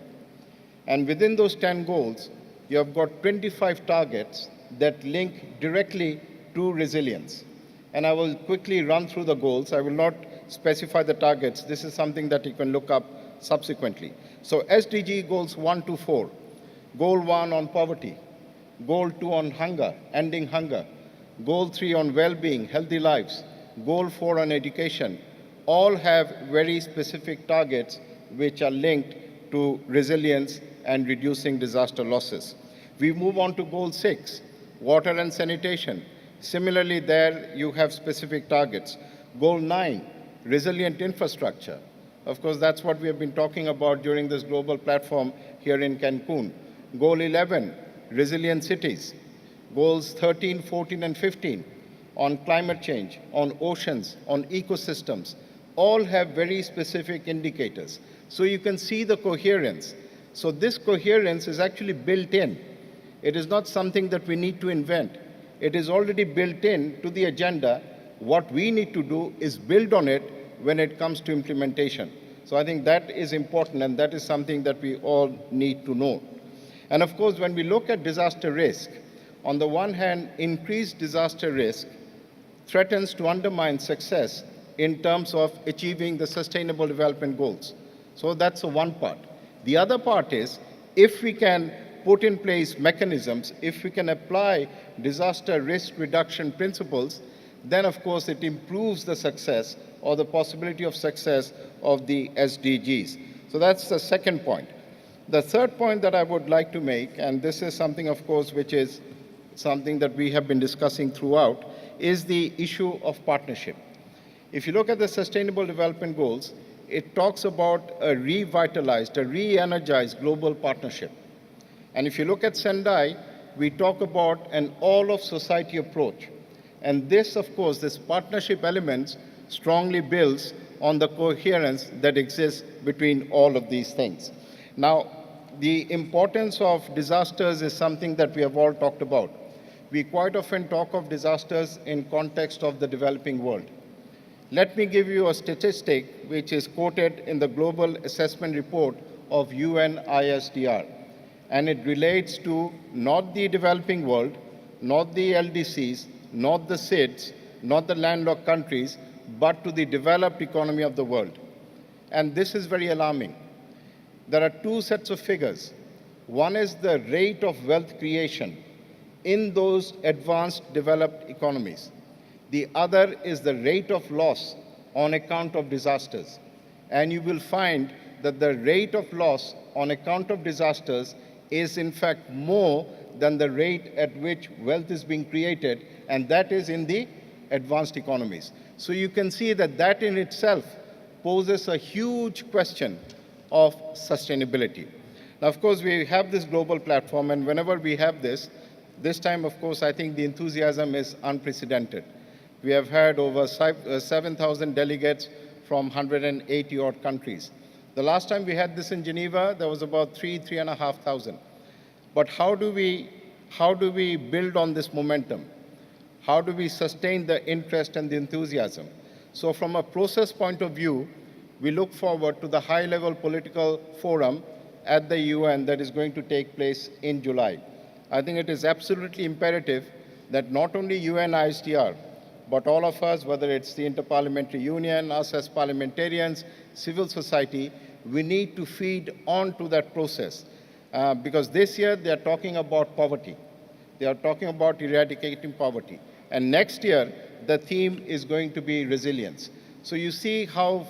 And within those 10 goals, you have got 25 targets that link directly to resilience. And I will quickly run through the goals. I will not specify the targets. This is something that you can look up subsequently. So SDG goals 1 to 4. Goal 1 on poverty. Goal 2 on hunger, ending hunger. Goal 3 on well-being, healthy lives. Goal 4 on education. All have very specific targets which are linked to resilience and reducing disaster losses. We move on to Goal 6, water and sanitation. Similarly, there you have specific targets. Goal 9, resilient infrastructure. Of course, that's what we have been talking about during this global platform here in Cancun. Goal 11, resilient cities. Goals 13, 14, and 15 on climate change, on oceans, on ecosystems, all have very specific indicators. So you can see the coherence. So this coherence is actually built in. It is not something that we need to invent. It is already built in to the agenda. What we need to do is build on it when it comes to implementation. So I think that is important, and that is something that we all need to know. And of course, when we look at disaster risk, on the one hand, increased disaster risk threatens to undermine success in terms of achieving the Sustainable Development Goals. So that's the one part. The other part is, if we can put in place mechanisms, if we can apply disaster risk reduction principles, then of course it improves the success or the possibility of success of the SDGs. So that's the second point. The third point that I would like to make, and this is something, of course, which is something that we have been discussing throughout, is the issue of partnership. If you look at the Sustainable Development Goals, it talks about a revitalized, a re-energized global partnership. And if you look at Sendai, we talk about an all-of-society approach. And this, of course, this partnership elements strongly builds on the coherence that exists between all of these things. Now, the importance of disasters is something that we have all talked about. We quite often talk of disasters in context of the developing world. Let me give you a statistic which is quoted in the Global Assessment Report of UNISDR. And it relates to not the developing world, not the LDCs, not the SIDS, not the landlocked countries, but to the developed economy of the world. And this is very alarming. There are two sets of figures. One is the rate of wealth creation in those advanced developed economies. The other is the rate of loss on account of disasters. And you will find that the rate of loss on account of disasters is in fact more than the rate at which wealth is being created, and that is in the advanced economies. So you can see that that in itself poses a huge question of sustainability. Now, of course, we have this global platform, and whenever we have this time, of course, I think the enthusiasm is unprecedented. We have had over 7,000 delegates from 180 odd countries. The last time we had this in Geneva, there was about 3,500. But how do we build on this momentum? How do we sustain the interest and the enthusiasm? So from a process point of view, we look forward to the high-level political forum at the UN that is going to take place in July. I think it is absolutely imperative that not only UN ISDR, but all of us, whether it's the Interparliamentary Union, us as parliamentarians, civil society, we need to feed on to that process. Because this year they are talking about poverty. They are talking about eradicating poverty. And next year, the theme is going to be resilience. So you see how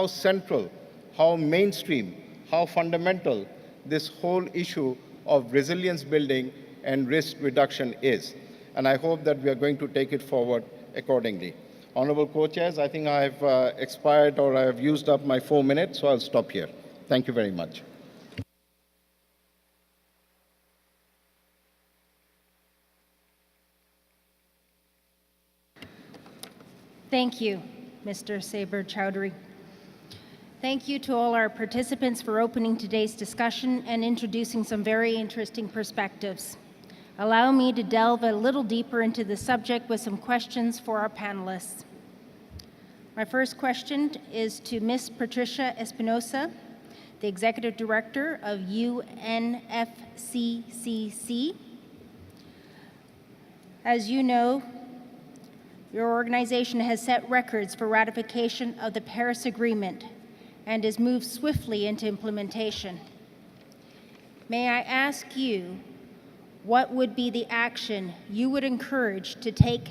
central, how mainstream, how fundamental this whole issue of resilience building and risk reduction is. And I hope that we are going to take it forward accordingly. Honorable co-chairs, I think I have expired or I have used up my 4 minutes, so I'll stop here. Thank you very much. Thank you, Mr. Saber Chowdhury. Thank you to all our participants for opening today's discussion and introducing some very interesting perspectives. Allow me to delve a little deeper into the subject with some questions for our panelists. My first question is to Ms. Patricia Espinosa, the Executive Director of UNFCCC. As you know, your organization has set records for ratification of the Paris Agreement and has moved swiftly into implementation. May I ask you, what would be the action you would encourage to take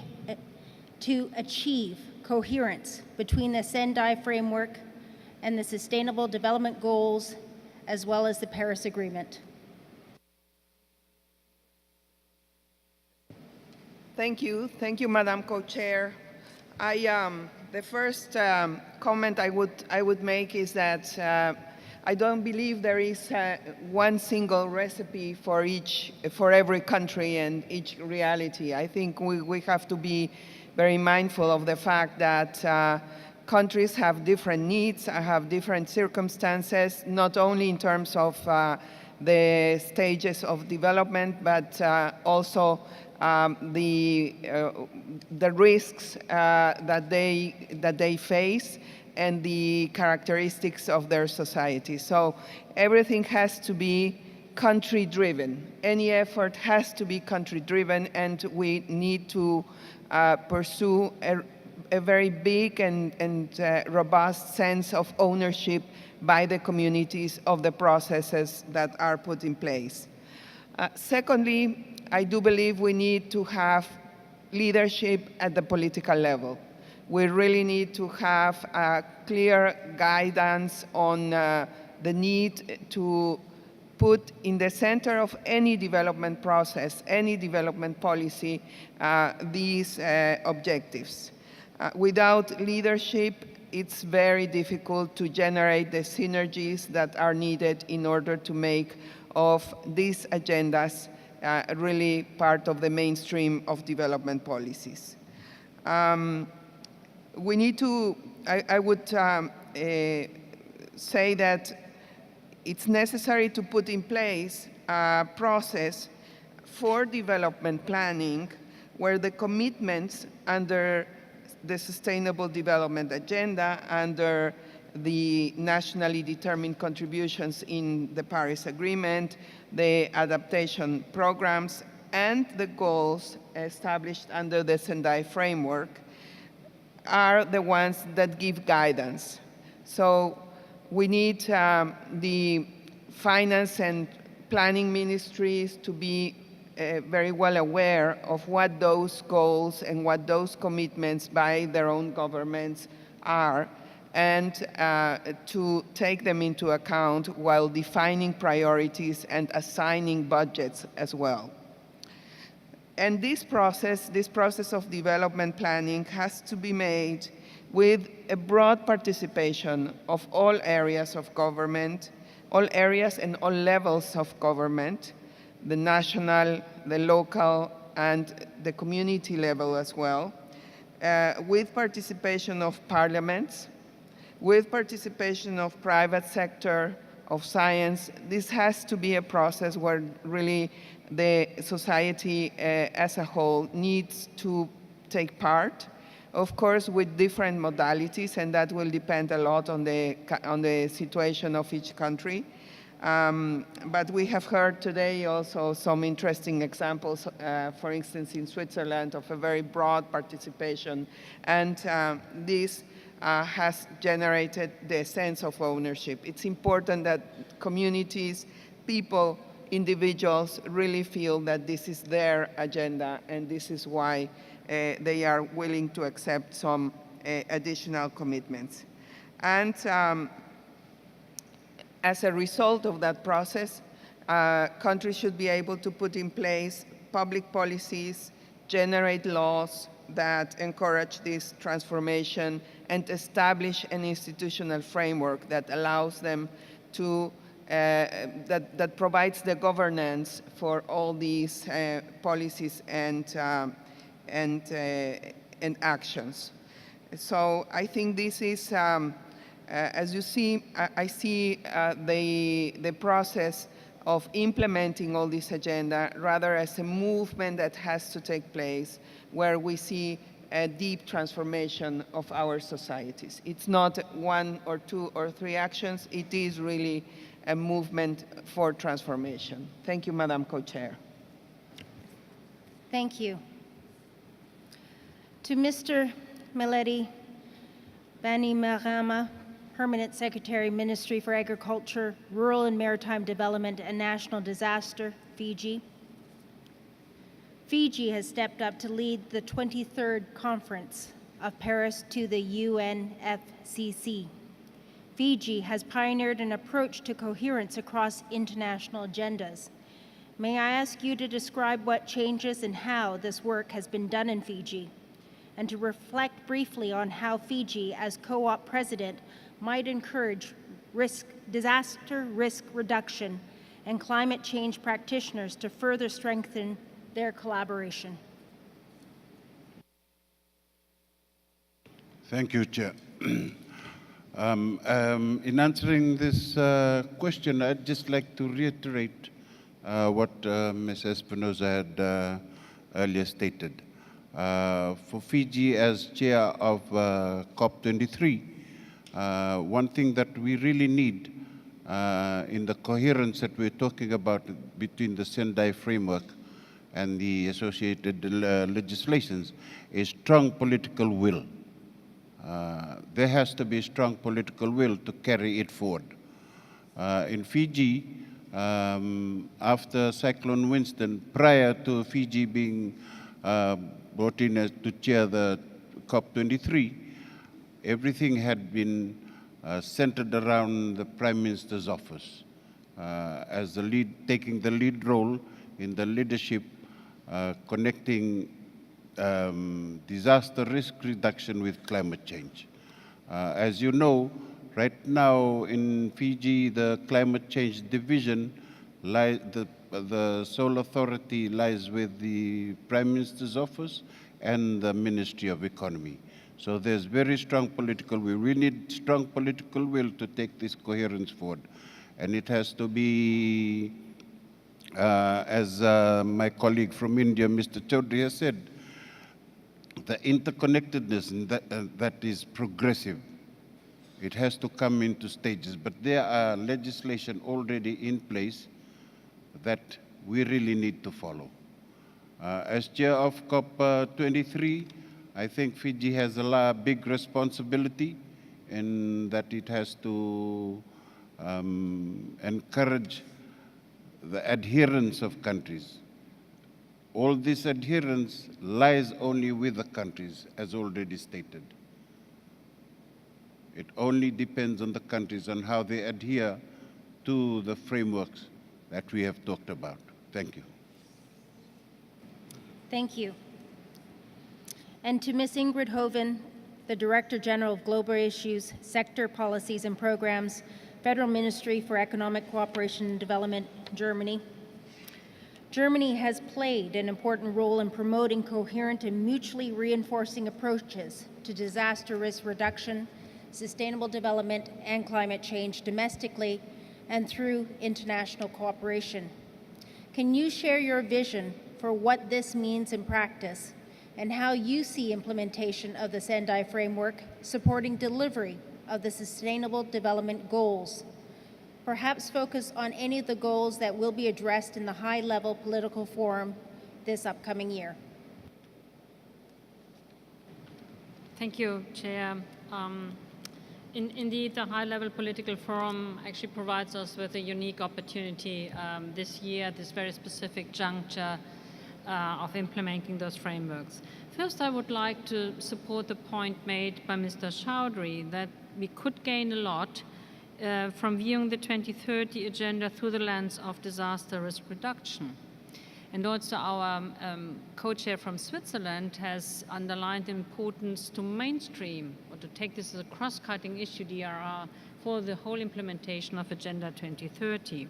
to achieve coherence between the Sendai Framework and the Sustainable Development Goals, as well as the Paris Agreement? Thank you, Madam Co-Chair. The first comment I would make is that I don't believe there is one single recipe for every country and each reality. I think we have to be very mindful of the fact that countries have different needs, have different circumstances, not only in terms of the stages of development, but also the risks that they face and the characteristics of their society. So everything has to be country-driven. Any effort has to be country-driven, and we need to pursue a very big and robust sense of ownership by the communities of the processes that are put in place. Secondly, I do believe we need to have leadership at the political level. We really need to have a clear guidance on the need to put in the center of any development process, any development policy, these objectives. Without leadership, it's very difficult to generate the synergies that are needed in order to make of these agendas really part of the mainstream of development policies. We need to, I would say that it's necessary to put in place a process for development planning where the commitments under the Sustainable Development Agenda, under the nationally determined contributions in the Paris Agreement, the adaptation programs, and the goals established under the Sendai Framework are the ones that give guidance. So we need the finance and planning ministries to be very well aware of what those goals and what those commitments by their own governments are, and to take them into account while defining priorities and assigning budgets as well. And this process of development planning has to be made with a broad participation of all areas of government, all areas and all levels of government, the national, the local, and the community level as well, with participation of parliaments, with participation of private sector, of science. This has to be a process where really the society as a whole needs to take part, of course with different modalities, and that will depend a lot on the situation of each country. But we have heard today also some interesting examples, for instance, in Switzerland, of a very broad participation. And this has generated the sense of ownership. It's important that communities, people, individuals really feel that this is their agenda, and this is why they are willing to accept some additional commitments. And as a result of that process, countries should be able to put in place public policies, generate laws that encourage this transformation, and establish an institutional framework that allows them to, that provides the governance for all these policies and actions. So I think this is, as you see, I see the process of implementing all this agenda rather as a movement that has to take place, where we see a deep transformation of our societies. It's not one or two or three actions, it is really a movement for transformation. Thank you, Madam Co-Chair. Thank you. To Mr. Mileti Bainimarama, Permanent Secretary, Ministry for Agriculture, Rural and Maritime Development, and National Disaster, Fiji. Fiji has stepped up to lead the 23rd Conference of Paris to the UNFCCC. Fiji has pioneered an approach to coherence across international agendas. May I ask you to describe what changes and how this work has been done in Fiji, and to reflect briefly on how Fiji, as co-op president, might encourage disaster risk reduction and climate change practitioners to further strengthen their collaboration. Thank you, Chair. In answering this question, I'd just like to reiterate what Ms. Espinosa had earlier stated. For Fiji, as chair of COP23, one thing that we really need in the coherence that we're talking about between the Sendai Framework and the associated legislations is strong political will. There has to be strong political will to carry it forward. In Fiji, after Cyclone Winston, prior to Fiji being brought in as to chair the COP23, everything had been centered around the Prime Minister's office as the lead, taking the lead role in the leadership, connecting disaster risk reduction with climate change. As you know, right now in Fiji, the climate change division, the sole authority lies with the Prime Minister's office and the Ministry of Economy. So there's very strong political will. We need strong political will to take this coherence forward. And it has to be, as my colleague from India, Mr. Chaudhry, has said, the interconnectedness that is progressive. It has to come into stages, but there are legislation already in place that we really need to follow. As chair of COP23, I think Fiji has a big responsibility in that it has to encourage the adherence of countries All this adherence lies only with the countries, as already stated. It only depends on the countries and how they adhere to the frameworks that we have talked about. Thank you. Thank you. And to Ms. Ingrid Hoven, the Director General of Global Issues, Sector Policies and Programs, Federal Ministry for Economic Cooperation and Development, Germany. Germany has played an important role in promoting coherent and mutually reinforcing approaches to disaster risk reduction, sustainable development, and climate change domestically and through international cooperation. Can you share your vision for what this means in practice and how you see implementation of the Sendai Framework supporting delivery of the Sustainable Development Goals? Perhaps focus on any of the goals that will be addressed in the high-level political forum this upcoming year. Thank you, Chair. Indeed, the high-level political forum actually provides us with a unique opportunity this year, this very specific juncture of implementing those frameworks. First, I would like to support the point made by Mr. Chowdhury that we could gain a lot from viewing the 2030 agenda through the lens of disaster risk reduction. And also our co-chair from Switzerland has underlined the importance to mainstream or to take this as a cross-cutting issue, DRR, for the whole implementation of Agenda 2030.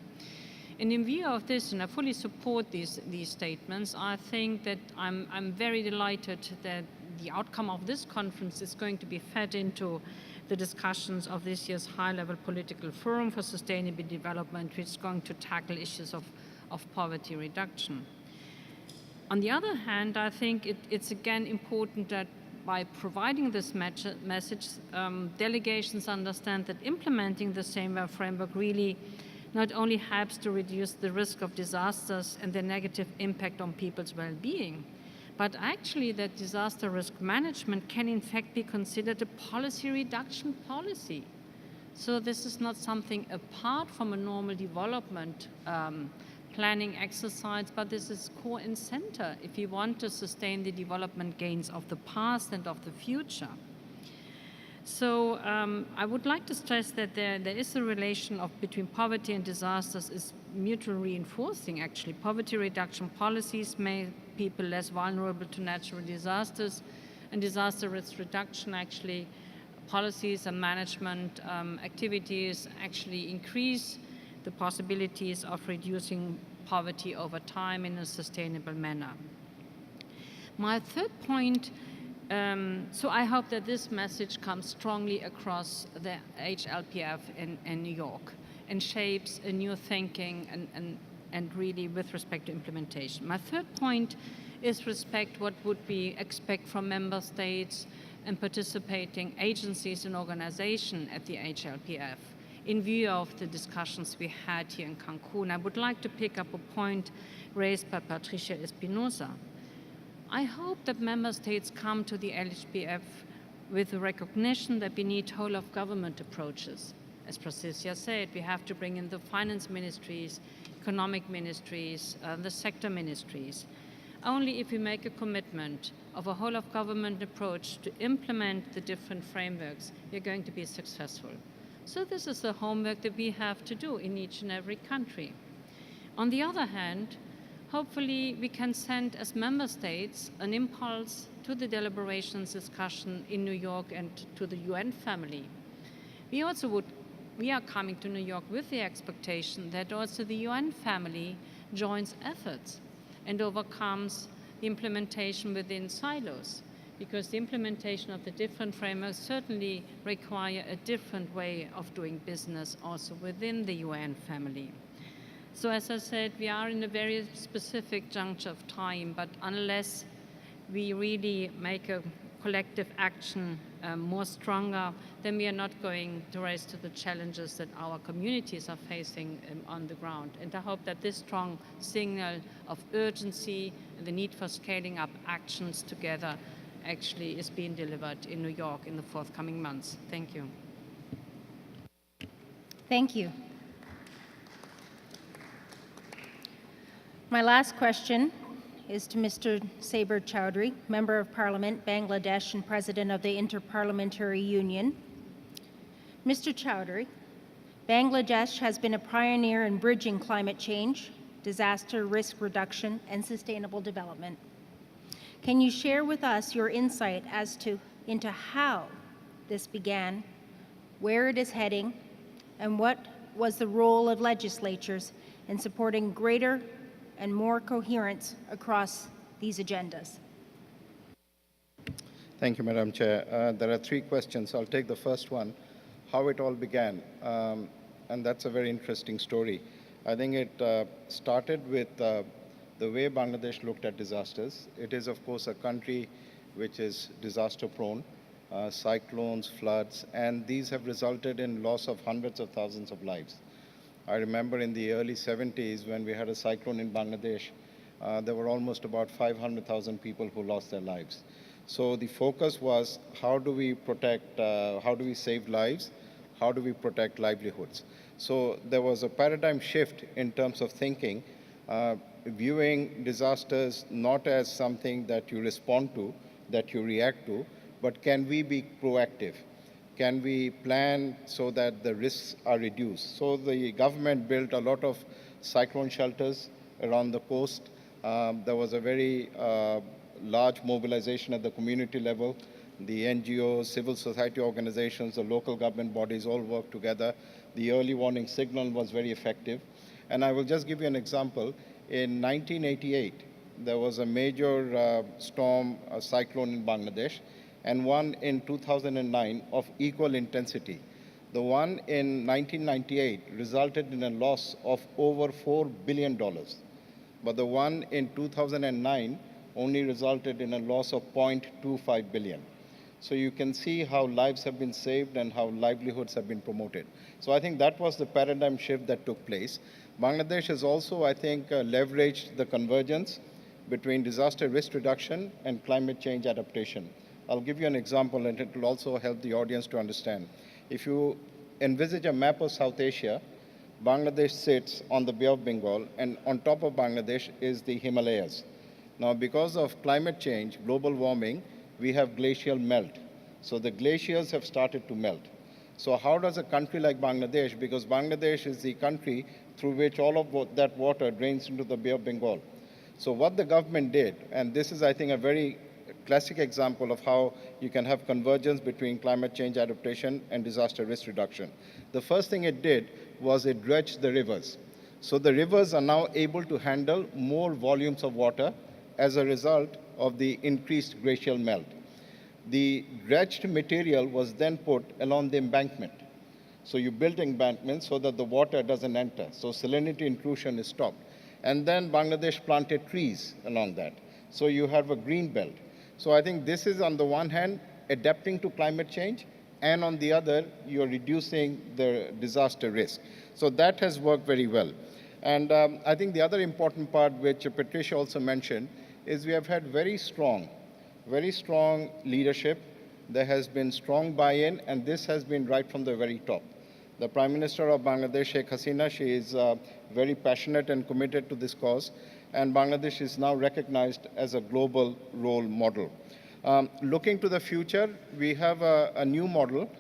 And in view of this, and I fully support these statements, I think that I'm very delighted that the outcome of this conference is going to be fed into the discussions of this year's high-level political forum for sustainable development, which is going to tackle issues of poverty reduction. On the other hand, I think it's again important that by providing this message, delegations understand that implementing the Sendai Framework really not only helps to reduce the risk of disasters and their negative impact on people's well-being, but actually that disaster risk management can in fact be considered a policy reduction policy. So this is not something apart from a normal development planning exercise, but this is core and center if you want to sustain the development gains of the past and of the future. So I would like to stress that there is a relation between poverty and disasters is mutually reinforcing, actually. Poverty reduction policies make people less vulnerable to natural disasters, and disaster risk reduction, actually, policies and management activities actually increase the possibilities of reducing poverty over time in a sustainable manner. My third point, so I hope that this message comes strongly across the HLPF in New York and shapes a new thinking and really with respect to implementation. My third point is respect what would we expect from member states and participating agencies and organizations at the HLPF. In view of the discussions we had here in Cancun, I would like to pick up a point raised by Patricia Espinosa. I hope that member states come to the LHPF with the recognition that we need whole-of-government approaches. As Patricia said, we have to bring in the finance ministries, economic ministries, the sector ministries. Only if we make a commitment of a whole-of-government approach to implement the different frameworks, we're going to be successful. So this is the homework that we have to do in each and every country. On the other hand, hopefully we can send as member states an impulse to the deliberations discussion in New York and to the UN family. We are coming to New York with the expectation that also the UN family joins efforts and overcomes the implementation within silos, because the implementation of the different frameworks certainly require a different way of doing business also within the UN family. So as I said, we are in a very specific juncture of time, but unless we really make a collective action more stronger, then we are not going to rise to the challenges that our communities are facing on the ground. And I hope that this strong signal of urgency and the need for scaling up actions together actually is being delivered in New York in the forthcoming months. Thank you. Thank you. My last question is to Mr. Saber Chowdhury, Member of Parliament, Bangladesh, and President of the Inter-Parliamentary Union. Mr. Chowdhury, Bangladesh has been a pioneer in bridging climate change, disaster risk reduction, and sustainable development. Can you share with us your insight into how this began, where it is heading, and what was the role of legislatures in supporting greater and more coherence across these agendas? Thank you, Madam Chair. There are three questions. I'll take the first one, how it all began. And that's a very interesting story. I think it started with the way Bangladesh looked at disasters. It is, of course, a country which is disaster-prone, cyclones, floods, and these have resulted in loss of hundreds of thousands of lives. I remember in the early 70s when we had a cyclone in Bangladesh, there were almost about 500,000 people who lost their lives. So the focus was how do we protect, how do we save lives, how do we protect livelihoods? So there was a paradigm shift in terms of thinking, viewing disasters not as something that you respond to, that you react to, but can we be proactive? Can we plan so that the risks are reduced? So the government built a lot of cyclone shelters around the coast. There was a very large mobilization at the community level. The NGOs, civil society organizations, the local government bodies all worked together. The early warning signal was very effective. And I will just give you an example. In 1988, there was a major storm, a cyclone in Bangladesh, and one in 2009 of equal intensity. The one in 1998 resulted in a loss of over $4 billion, but the one in 2009 only resulted in a loss of 0.25 billion. So you can see how lives have been saved and how livelihoods have been promoted. So I think that was the paradigm shift that took place. Bangladesh has also, I think, leveraged the convergence between disaster risk reduction and climate change adaptation. I'll give you an example, and it will also help the audience to understand. If you envisage a map of South Asia, Bangladesh sits on the Bay of Bengal, and on top of Bangladesh is the Himalayas. Now, because of climate change, global warming, we have glacial melt. So the glaciers have started to melt. So how does a country like Bangladesh, because Bangladesh is the country through which all of that water drains into the Bay of Bengal. So what the government did, and this is, I think, a very classic example of how you can have convergence between climate change adaptation and disaster risk reduction. The first thing it did was it dredged the rivers. So the rivers are now able to handle more volumes of water as a result of the increased glacial melt. The dredged material was then put along the embankment. So you build embankments so that the water doesn't enter. So salinity intrusion is stopped. And then Bangladesh planted trees along that. So you have a green belt. So I think this is, on the one hand, adapting to climate change, and on the other, you're reducing the disaster risk. So that has worked very well. And I think the other important part, which Patricia also mentioned, is we have had very strong leadership. There has been strong buy-in, and this has been right from the very top. The Prime Minister of Bangladesh, Sheikh Hasina, she is very passionate and committed to this cause, and Bangladesh is now recognized as a global role model. Looking to the future, we have a new model.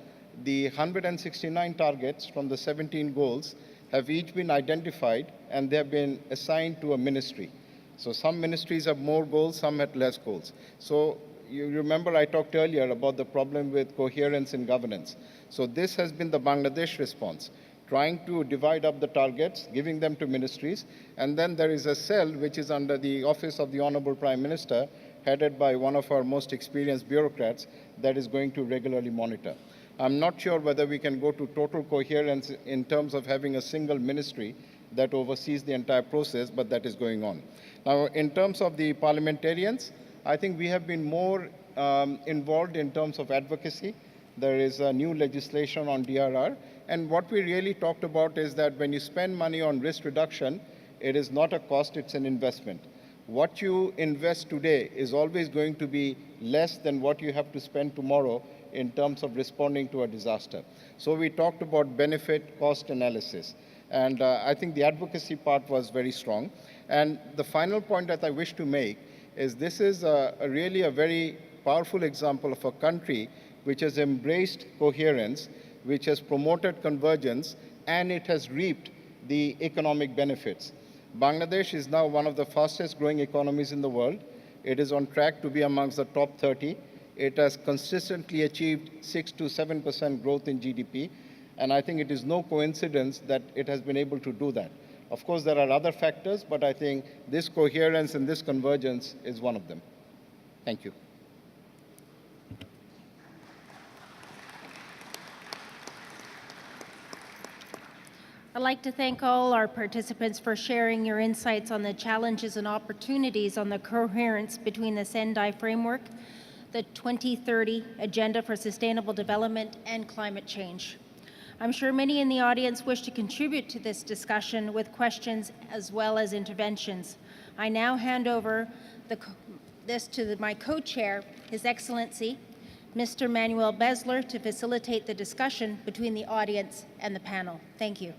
The 169 targets from the 17 goals have each been identified, and they have been assigned to a ministry. So some ministries have more goals, some have less goals. So you remember I talked earlier about the problem with coherence in governance. So this has been the Bangladesh response, trying to divide up the targets, giving them to ministries, and then there is a cell which is under the office of the Honorable Prime Minister, headed by one of our most experienced bureaucrats, that is going to regularly monitor. I'm not sure whether we can go to total coherence in terms of having a single ministry that oversees the entire process, but that is going on. Now, in terms of the parliamentarians, I think we have been more involved in terms of advocacy. There is a new legislation on DRR, and what we really talked about is that when you spend money on risk reduction, it is not a cost, it's an investment. What you invest today is always going to be less than what you have to spend tomorrow in terms of responding to a disaster. So we talked about benefit cost analysis. And I think the advocacy part was very strong. And the final point that I wish to make is this is really a very powerful example of a country which has embraced coherence, which has promoted convergence, and it has reaped the economic benefits. Bangladesh is now one of the fastest growing economies in the world. It is on track to be amongst the top 30. It has consistently achieved 6 to 7% growth in GDP, and I think it is no coincidence that it has been able to do that. Of course, there are other factors, but I think this coherence and this convergence is one of them. Thank you. I'd like to thank all our participants for sharing your insights on the challenges and opportunities on the coherence between the Sendai Framework, the 2030 Agenda for Sustainable Development, and climate change. I'm sure many in the audience wish to contribute to this discussion with questions as well as interventions. I now hand over my co-chair, His Excellency, Mr. Manuel Besler, to facilitate the discussion between the audience and the panel. Thank you.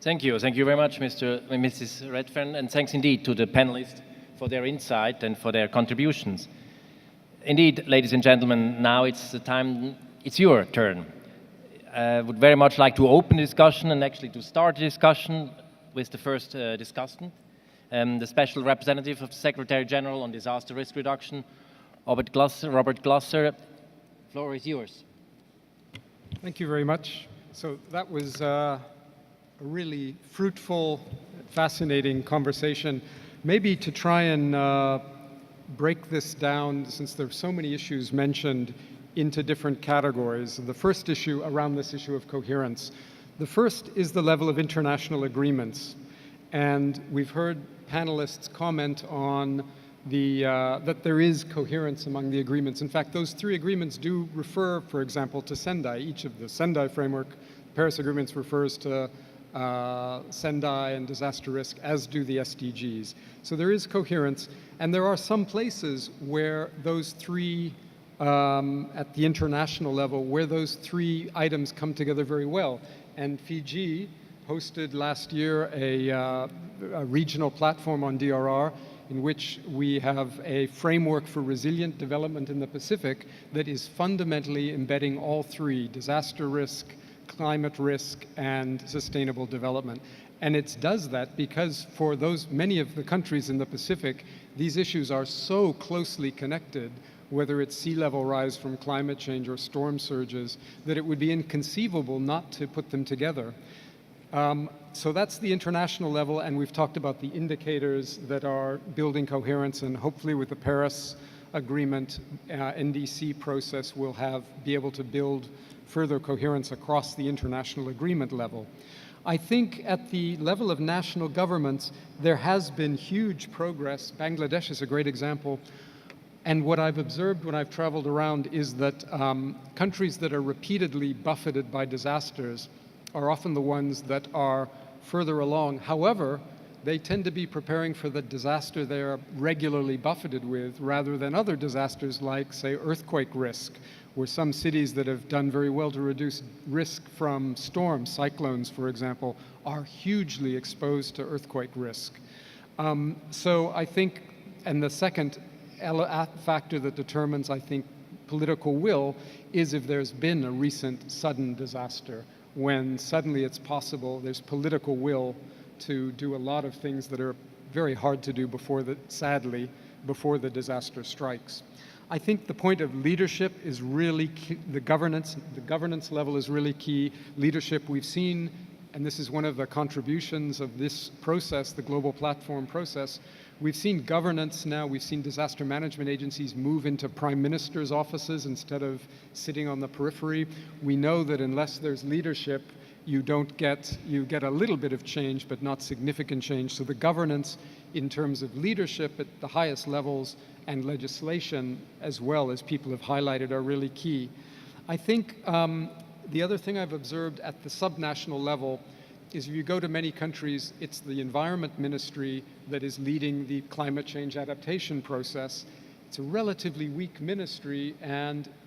Thank you. Thank you very much, Mrs. Redfern, and thanks indeed to the panelists for their insight and for their contributions. Indeed, ladies and gentlemen, now it's your turn. I would very much like to open the discussion and actually to start the discussion with the first discussant, the Special Representative of the Secretary General on Disaster Risk Reduction, Robert Glasser. The floor is yours. Thank you very much. So that was a really fruitful, fascinating conversation. Maybe to try and break this down, since there are so many issues mentioned, into different categories. The first issue around this issue of coherence. The first is the level of international agreements. And we've heard panelists comment on that there is coherence among the agreements. In fact, those three agreements do refer, for example, to Sendai. Each of the Sendai Framework, Paris Agreements refers to Sendai and disaster risk, as do the SDGs. So there is coherence, and there are some places where those three, at the international level, where those three items come together very well. And Fiji hosted last year a regional platform on DRR in which we have a framework for resilient development in the Pacific that is fundamentally embedding all three: disaster risk, climate risk, and sustainable development. And it does that because for many of the countries in the Pacific, these issues are so closely connected, whether it's sea level rise from climate change or storm surges, that it would be inconceivable not to put them together. So that's the international level, and we've talked about the indicators that are building coherence, and hopefully with the Paris Agreement NDC process, we'll be able to build further coherence across the international agreement level. I think at the level of national governments, there has been huge progress. Bangladesh is a great example. And what I've observed when I've traveled around is that countries that are repeatedly buffeted by disasters are often the ones that are further along. However, they tend to be preparing for the disaster they are regularly buffeted with, rather than other disasters like, say, earthquake risk, where some cities that have done very well to reduce risk from storms, cyclones, for example, are hugely exposed to earthquake risk. So I think, and the second factor that determines, I think, political will is if there's been a recent sudden disaster, when suddenly it's possible, there's political will to do a lot of things that are very hard to do sadly, before the disaster strikes. I think the point of leadership is really key. The governance level is really key. Leadership, we've seen, and this is one of the contributions of this process, the global platform process, we've seen governance now, we've seen disaster management agencies move into prime ministers' offices instead of sitting on the periphery. We know that unless there's leadership, you get a little bit of change, but not significant change. So the governance in terms of leadership at the highest levels and legislation, as well as people have highlighted, are really key. I think the other thing I've observed at the subnational level is if you go to many countries, it's the Environment Ministry that is leading the climate change adaptation process. It's a relatively weak ministry,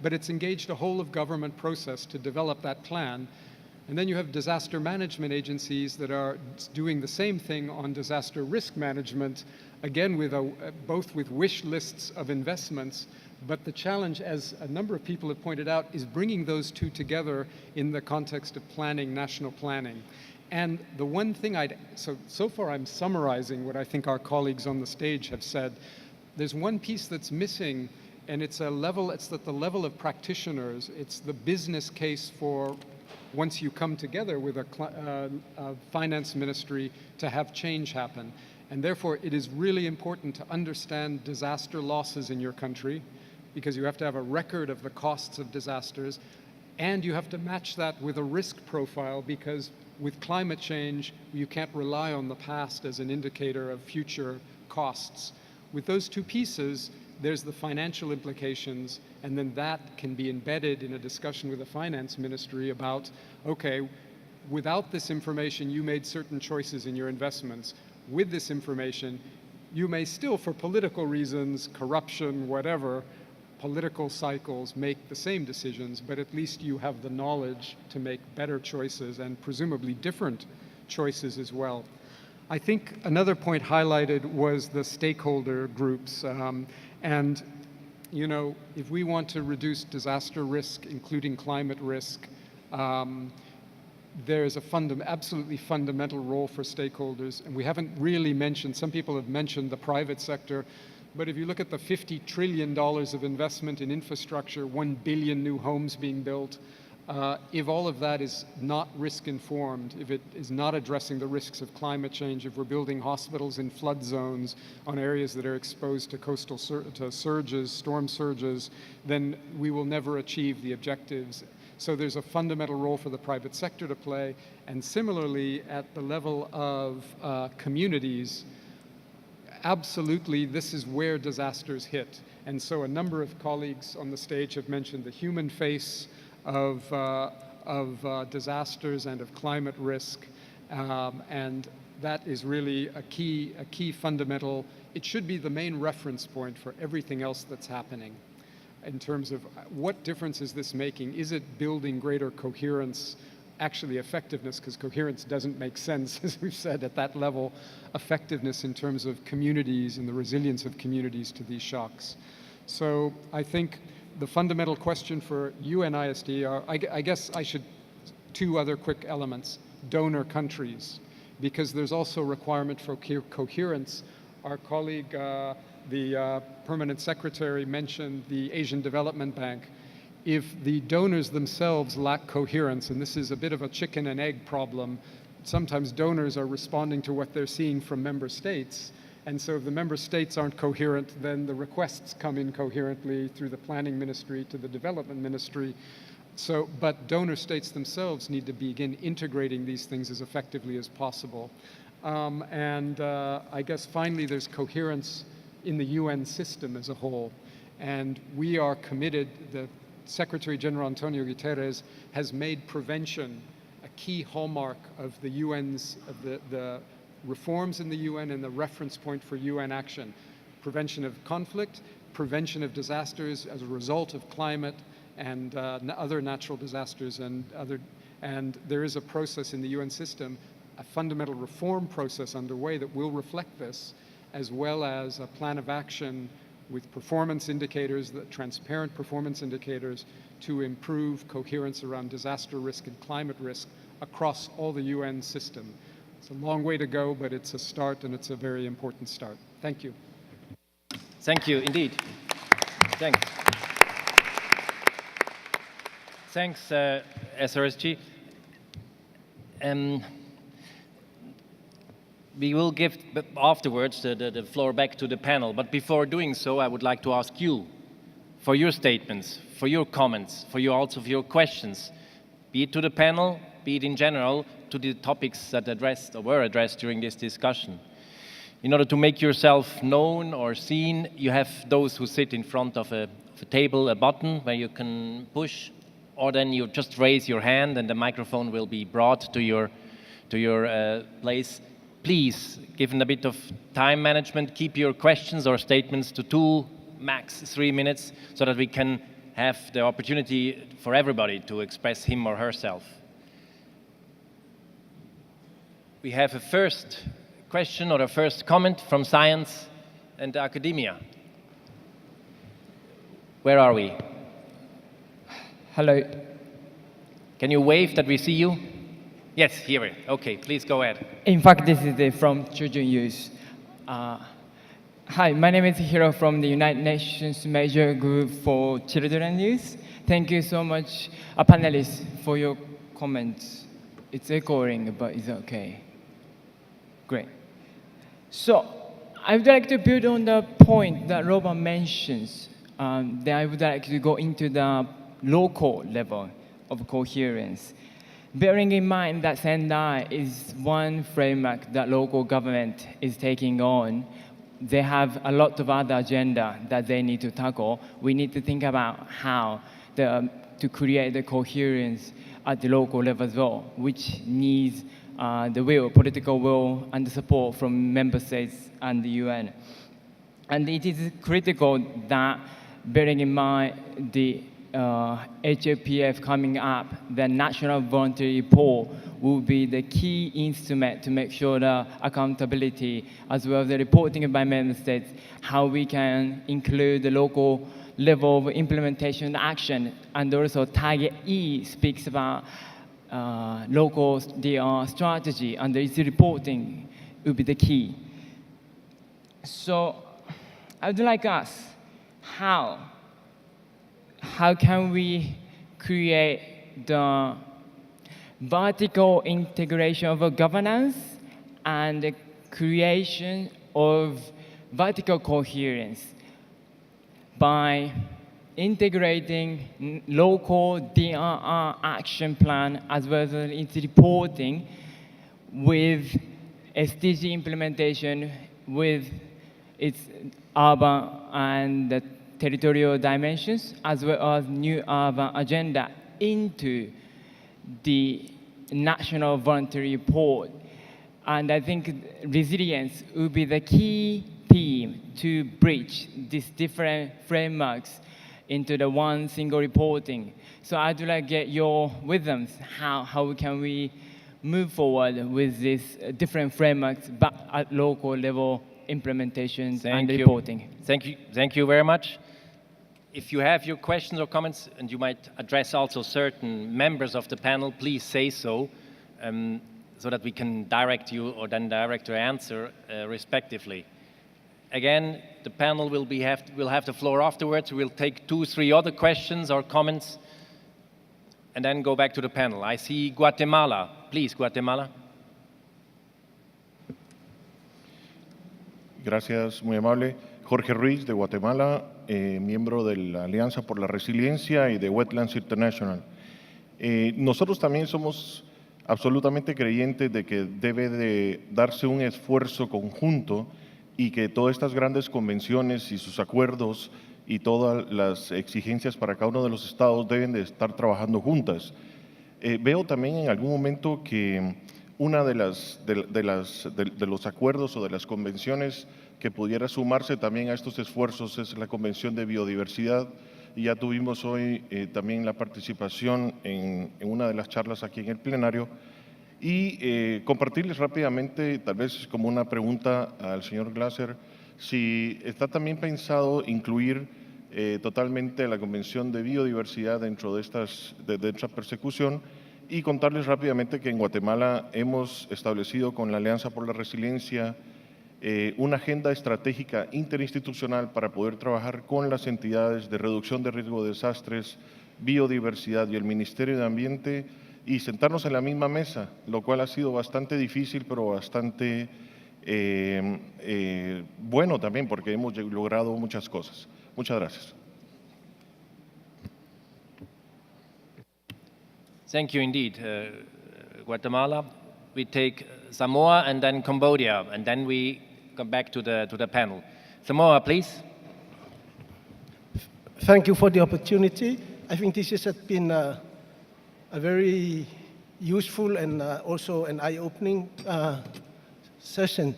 but it's engaged a whole of government process to develop that plan. And then you have disaster management agencies that are doing the same thing on disaster risk management, again, both with wish lists of investments. But the challenge, as a number of people have pointed out, is bringing those two together in the context of planning, national planning. And the one thing so far I'm summarizing what I think our colleagues on the stage have said. There's one piece that's missing, and it's at the level of practitioners. It's the business case for once you come together with a finance ministry to have change happen. And therefore, it is really important to understand disaster losses in your country, because you have to have a record of the costs of disasters, and you have to match that with a risk profile, because with climate change, you can't rely on the past as an indicator of future costs. With those two pieces, there's the financial implications, and then that can be embedded in a discussion with the finance ministry about, okay, without this information, you made certain choices in your investments. With this information, you may still, for political reasons, corruption, whatever, political cycles, make the same decisions, but at least you have the knowledge to make better choices and presumably different choices as well. I think another point highlighted was the stakeholder groups. And, you know, if we want to reduce disaster risk, including climate risk, there's absolutely fundamental role for stakeholders. And we haven't really mentioned, some people have mentioned the private sector, but if you look at the $50 trillion of investment in infrastructure, 1 billion new homes being built, if all of that is not risk-informed, if it is not addressing the risks of climate change, if we're building hospitals in flood zones on areas that are exposed to coastal surges, storm surges, then we will never achieve the objectives. So there's a fundamental role for the private sector to play. And similarly, at the level of communities, absolutely, this is where disasters hit. And so a number of colleagues on the stage have mentioned the human face of disasters and of climate risk. And that is really a key fundamental. It should be the main reference point for everything else that's happening in terms of what difference is this making? Is it building greater coherence, actually effectiveness, because coherence doesn't make sense, as we've said, at that level, effectiveness in terms of communities and the resilience of communities to these shocks. So I think the fundamental question for UNISD are, I guess I should, two other quick elements. Donor countries, because there's also a requirement for coherence. Our colleague, the permanent secretary, mentioned the Asian Development Bank. If the donors themselves lack coherence, and this is a bit of a chicken and egg problem, sometimes donors are responding to what they're seeing from member states. And so if the member states aren't coherent, then the requests come incoherently through the planning ministry to the development ministry. So, but donor states themselves need to begin integrating these things as effectively as possible. I guess finally there's coherence in the UN system as a whole. And we are committed, the Secretary General Antonio Guterres has made prevention a key hallmark of the UN's, of the reforms in the UN and the reference point for UN action. Prevention of conflict, prevention of disasters as a result of climate and other natural disasters and there is a process in the UN system, a fundamental reform process underway that will reflect this, as well as a plan of action with performance indicators, the transparent performance indicators to improve coherence around disaster risk and climate risk across all the UN system. It's a long way to go, but it's a start, and it's a very important start. Thank you. Thank you, indeed. Thanks. Thanks, SRSG. We will give afterwards the floor back to the panel, but before doing so, I would like to ask you for your statements, for your comments, for your questions, be it to the panel, be it in general, to the topics that were addressed during this discussion. In order to make yourself known or seen, you have those who sit in front of a table, a button where you can push, or then you just raise your hand and the microphone will be brought to your place. Please, given a bit of time management, keep your questions or statements to 2, max 3 minutes, so that we can have the opportunity for everybody to express him or herself. we have a first question or a first comment from science and academia. Where are we? Hello. Can you wave that we see you? Yes, here we are. Okay, please go ahead. In fact, this is from Children Youth. Hi, my name is Hiro from the United Nations Major Group for Children and Youth. Thank you so much, panelists, for your comments. It's echoing, but it's okay. Great. So, I would like to build on the point that Robert mentions. That I would like to go into the local level of coherence. Bearing in mind that Sendai is one framework that local government is taking on, they have a lot of other agenda that they need to tackle. We need to think about how to create the coherence at the local level as well, which needs the will, political will, and the support from member states and the UN. And it is critical that, bearing in mind the HAPF coming up, the National Voluntary Report will be the key instrument to make sure the accountability, as well as the reporting by member states, how we can include the local level of implementation action. And also Target E speaks about local strategy, and its reporting will be the key. So I would like to ask, how can we create the vertical integration of a governance and the creation of vertical coherence by integrating local DRR action plan as well as its reporting with SDG implementation, with its urban and the territorial dimensions, as well as new urban agenda into the National Voluntary Report. And I think resilience will be the key theme to bridge these different frameworks into the one single reporting. So I'd like to get your wisdoms, how can we move forward with these different frameworks, but at local level implementations and reporting. Thank you very much. If you have your questions or comments, and you might address also certain members of the panel, please say so, so that we can direct you or then direct your answer respectively. Again, the panel will have the floor afterwards. We'll take 2 or 3 other questions or comments, and then go back to the panel. I see Guatemala. Please, Guatemala. Gracias, muy amable. Jorge Ruiz, de Guatemala, miembro de la Alianza por la Resiliencia y de Wetlands International. Nosotros también somos absolutamente creyentes de que debe de darse un esfuerzo conjunto y que todas estas grandes convenciones y sus acuerdos y todas las exigencias para cada uno de los estados deben de estar trabajando juntas. Veo también en algún momento que una de los acuerdos o de las convenciones que pudiera sumarse también a estos esfuerzos es la Convención de Biodiversidad, y ya tuvimos hoy también la participación en una de las charlas aquí en el plenario, y compartirles rápidamente, tal vez como una pregunta al señor Glaser, si está también pensado incluir totalmente la Convención de Biodiversidad dentro de esta persecución, y contarles rápidamente que en Guatemala hemos establecido con la Alianza por la Resiliencia una agenda estratégica interinstitucional para poder trabajar con las entidades de reducción de riesgo de desastres, biodiversidad y el Ministerio de Ambiente, y sentarnos en la misma mesa, lo cual ha sido bastante difícil, pero bastante bueno también, porque hemos logrado muchas cosas. Muchas gracias. Thank you indeed, Guatemala. We take Samoa and then Cambodia, and then we come back to the panel. Samoa, please. Thank you for the opportunity. I think this has been a very useful and also an eye-opening session.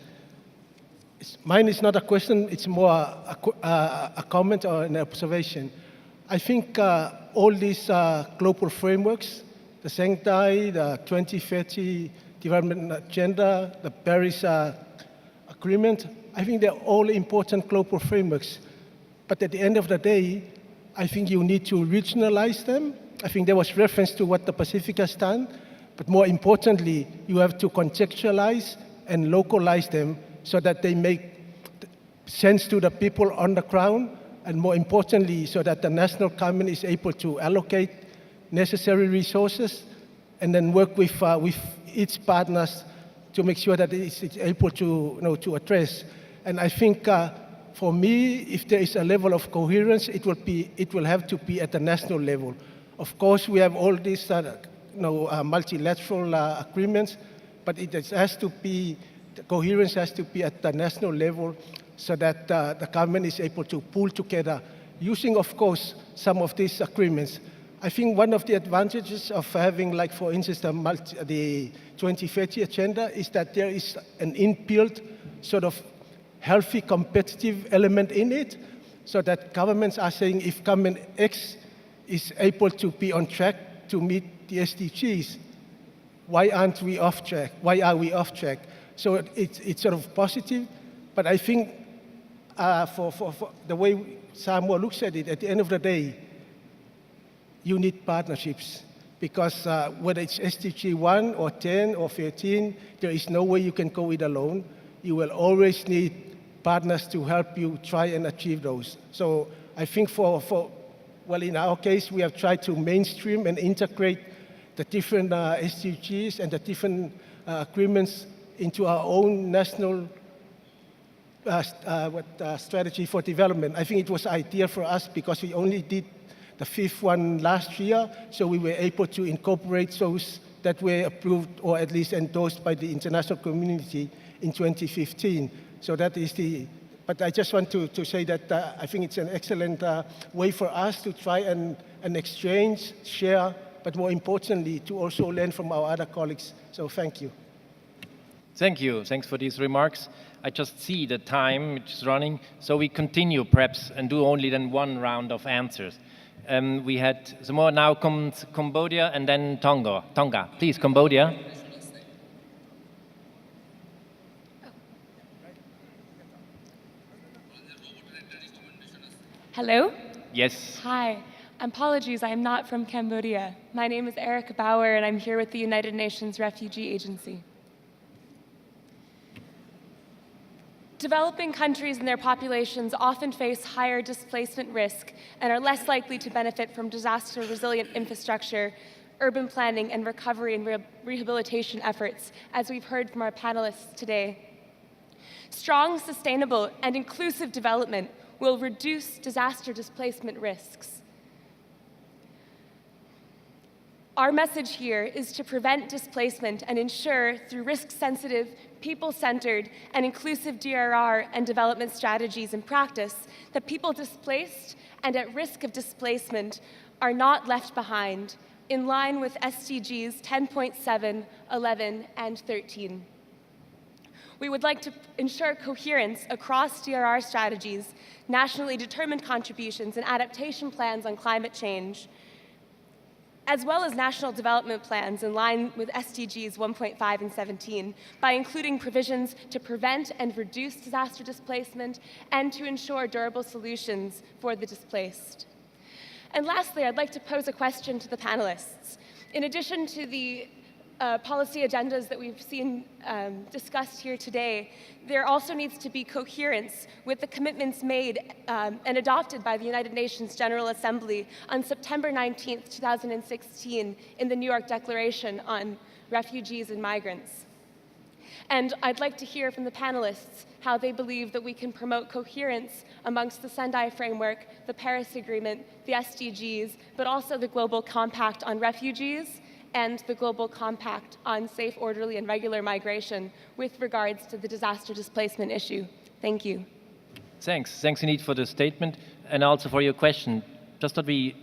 Mine is not a question, it's more a comment or an observation. I think all these global frameworks the Sendai, the 2030 Development Agenda, the Paris Agreement. I think they're all important global frameworks. But at the end of the day, I think you need to regionalize them. I think there was reference to what the Pacific has done. But more importantly, you have to contextualize and localize them so that they make sense to the people on the ground, and more importantly, so that the national government is able to allocate necessary resources and then work with its partners to make sure that it's able to, to address. And I think for me, if there is a level of coherence, it will have to be at the national level. Of course, we have all these multilateral agreements, but it has to be, the coherence has to be at the national level so that the government is able to pull together, using, of course, some of these agreements. I think one of the advantages of having, like, for instance, the 2030 agenda is that there is an inbuilt sort of healthy competitive element in it, so that governments are saying if government X is able to be on track to meet the SDGs, why aren't we off track? Why are we off track? So it's sort of positive, but I think for the way Samoa looks at it, at the end of the day, you need partnerships, because whether it's SDG 1 or 10 or 13, there is no way you can go it alone. You will always need partners to help you try and achieve those. So I think well, in our case, we have tried to mainstream and integrate the different SDGs and the different agreements into our own national strategy for development. I think it was ideal for us because we only did the 5th one last year, so we were able to incorporate those that were approved or at least endorsed by the international community in 2015. So that is but I just want to say that I think it's an excellent way for us to try and exchange, share, but more importantly, to also learn from our other colleagues. So thank you. Thank you. Thanks for these remarks. I just see the time which is running, so we continue perhaps and do only then one round of answers. We had Samoa, now comes Cambodia, and then Tonga. Tonga, please, Cambodia. Hello? Yes. Hi. Apologies, I am not from Cambodia. My name is Erica Bauer, and I'm here with the United Nations Refugee Agency. Developing countries and their populations often face higher displacement risk and are less likely to benefit from disaster-resilient infrastructure, urban planning, and recovery and rehabilitation efforts, as we've heard from our panelists today. Strong, sustainable, and inclusive development will reduce disaster displacement risks. Our message here is to prevent displacement and ensure, through risk-sensitive, people-centered, and inclusive DRR and development strategies and practice, that people displaced and at risk of displacement are not left behind, in line with SDGs 10.7, 11, and 13. We would like to ensure coherence across DRR strategies, nationally determined contributions, and adaptation plans on climate change, as well as national development plans in line with SDGs 1.5 and 17, by including provisions to prevent and reduce disaster displacement and to ensure durable solutions for the displaced. And lastly, I'd like to pose a question to the panelists. In addition to the policy agendas that we've seen discussed here today, there also needs to be coherence with the commitments made and adopted by the United Nations General Assembly on September 19th, 2016 in the New York Declaration on Refugees and Migrants. And I'd like to hear from the panelists how they believe that we can promote coherence amongst the Sendai Framework, the Paris Agreement, the SDGs, but also the Global Compact on Refugees and the Global Compact on Safe, Orderly, and Regular Migration with regards to the disaster displacement issue. Thank you. Thanks. Thanks indeed for the statement and also for your question. Just that we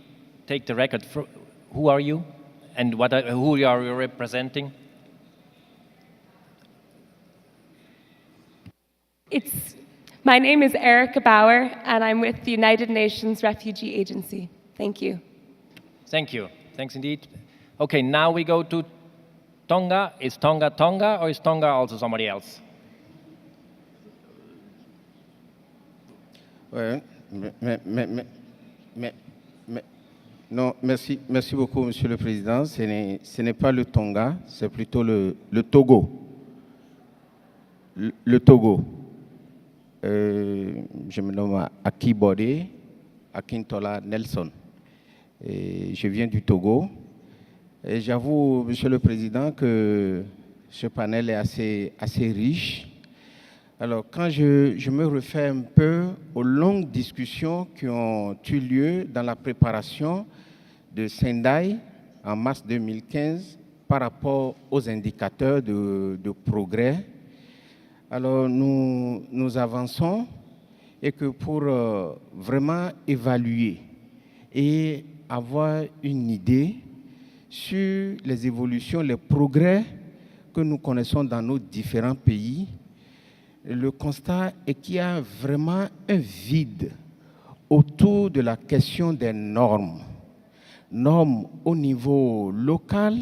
take the record. Who are you and who are you representing? My name is Erica Bauer, and I'm with the United Nations Refugee Agency. Thank you. Thank you. Thanks indeed. Okay, now we go to Tonga. Is Tonga Tonga, or is Tonga also somebody else? Ouais, non, merci beaucoup, Monsieur le Président. Ce n'est pas le Tonga, c'est plutôt le Togo. Le Togo. Je me nomme Akibode Akintola Nelson. Et je viens du Togo. Et j'avoue, Monsieur le Président, que ce panel est assez riche. Alors, quand je me refais un peu aux longues discussions qui ont eu lieu dans la préparation de Sendai en mars 2015 par rapport aux indicateurs de progrès, alors nous avançons et que pour vraiment évaluer et avoir une idée sur les évolutions, les progrès que nous connaissons dans nos différents pays, le constat est qu'il y a vraiment un vide autour de la question des normes. Normes au niveau local,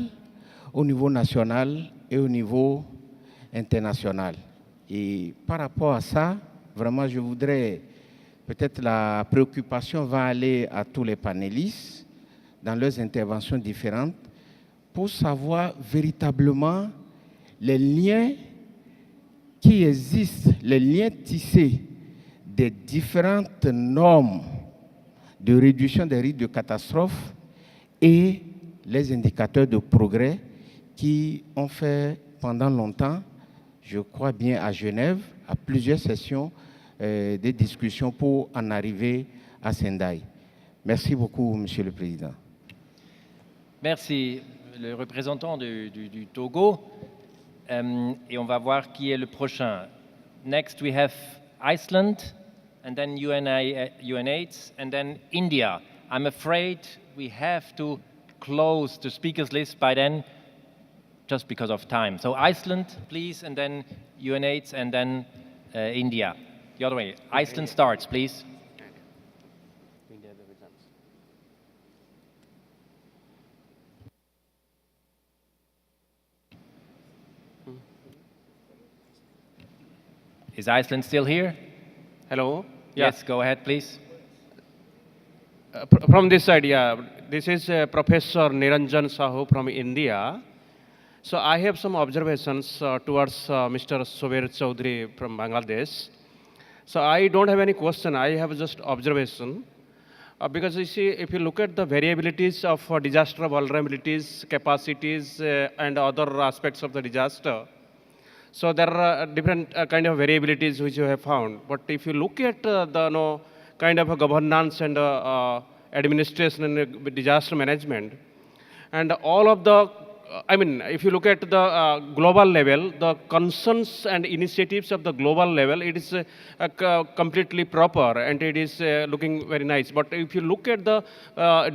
au niveau national et au niveau international. Et par rapport à ça, vraiment, je voudrais, peut-être la préoccupation va aller à tous les panélistes dans leurs interventions différentes pour savoir véritablement les liens qui existent, les liens tissés des différentes normes de réduction des risques de catastrophe et les indicateurs de progrès qui ont fait pendant longtemps, je crois bien à Genève, à plusieurs sessions des discussions pour en arriver à Sendai. Merci beaucoup, Monsieur le Président. Merci, le représentant du Togo. Et on va voir qui est le prochain. Next, we have Iceland, and then UNAIDS, and then India. I'm afraid we have to close the speakers list by then, just because of time. So Iceland, please, and then UNAIDS, and then India. The other way. Iceland starts, please. Is Iceland still here? Hello? Yes, go ahead, please. From this side, yeah. This is Professor Niranjan Sahu from India. So I have some observations towards Mr. Sober Chaudhary from Bangladesh. So I don't have any question, I have just observation. Because you see, if you look at the variabilities of disaster vulnerabilities, capacities, and other aspects of the disaster, so there are different kind of variabilities which you have found. But if you look at the kind of a governance and administration and disaster management, and all of the, I mean, if you look at the global level, the concerns and initiatives of the global level, it is completely proper and it is looking very nice. But if you look at the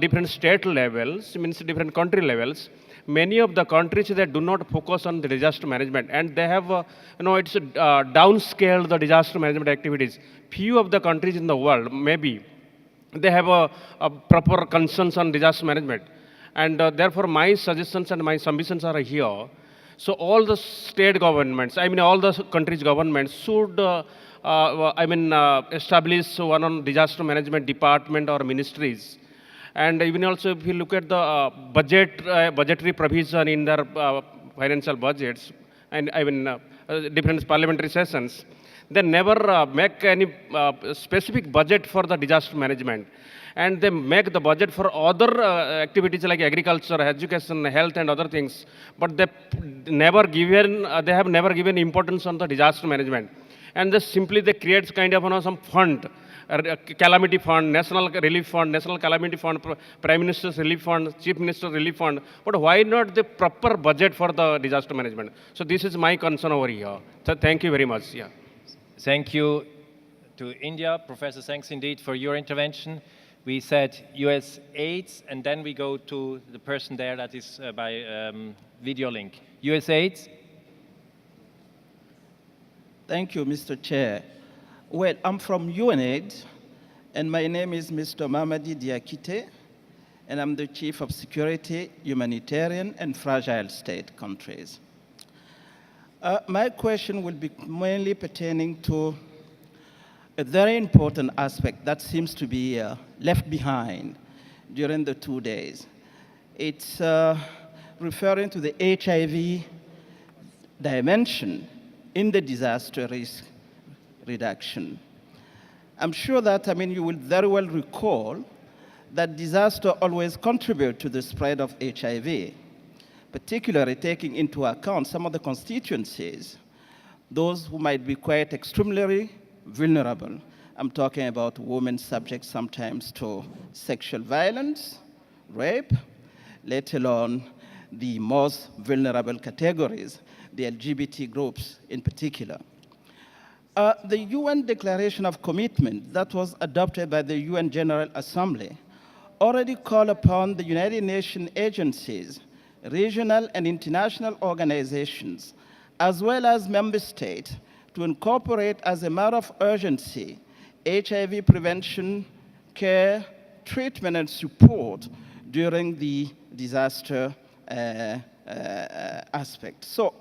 different state levels, means different country levels, many of the countries that do not focus on the disaster management, and they have, it's downscaled the disaster management activities. Few of the countries in the world, maybe, they have a proper concerns on disaster management. And therefore, my suggestions and my submissions are here. So all the state governments, I mean, all the countries' governments should, establish one on disaster management department or ministries. And even also, if you look at the budgetary provision in their financial budgets, and different parliamentary sessions, they never make any specific budget for the disaster management. And they make the budget for other activities like agriculture, education, health, and other things. But they have never given importance on the disaster management. And they create kind of some fund, calamity fund, national relief fund, national calamity fund, prime minister's relief fund, chief minister's relief fund. But why not the proper budget for the disaster management? So this is my concern over here. So thank you very much. Yeah. Thank you to India. Professor, thanks indeed for your intervention. We said USAIDS, and then we go to the person there that is by video link. USAIDS. Thank you, Mr. Chair. Well, I'm from UNAID, and my name is Mr. Mamadi Diakite, and I'm the Chief of Security, Humanitarian, and Fragile State countries. My question will be mainly pertaining to a very important aspect that seems to be left behind during the 2 days. It's referring to the HIV dimension in the disaster risk reduction. I'm sure that, you will very well recall that disaster always contribute to the spread of HIV, particularly taking into account some of the constituencies, those who might be quite extremely vulnerable. I'm talking about women subject sometimes to sexual violence, rape, let alone the most vulnerable categories, the LGBT groups in particular. The UN Declaration of Commitment that was adopted by the UN General Assembly already called upon the United Nations agencies, regional and international organizations, as well as member states, to incorporate as a matter of urgency HIV prevention, care, treatment, and support during the disaster aspect. So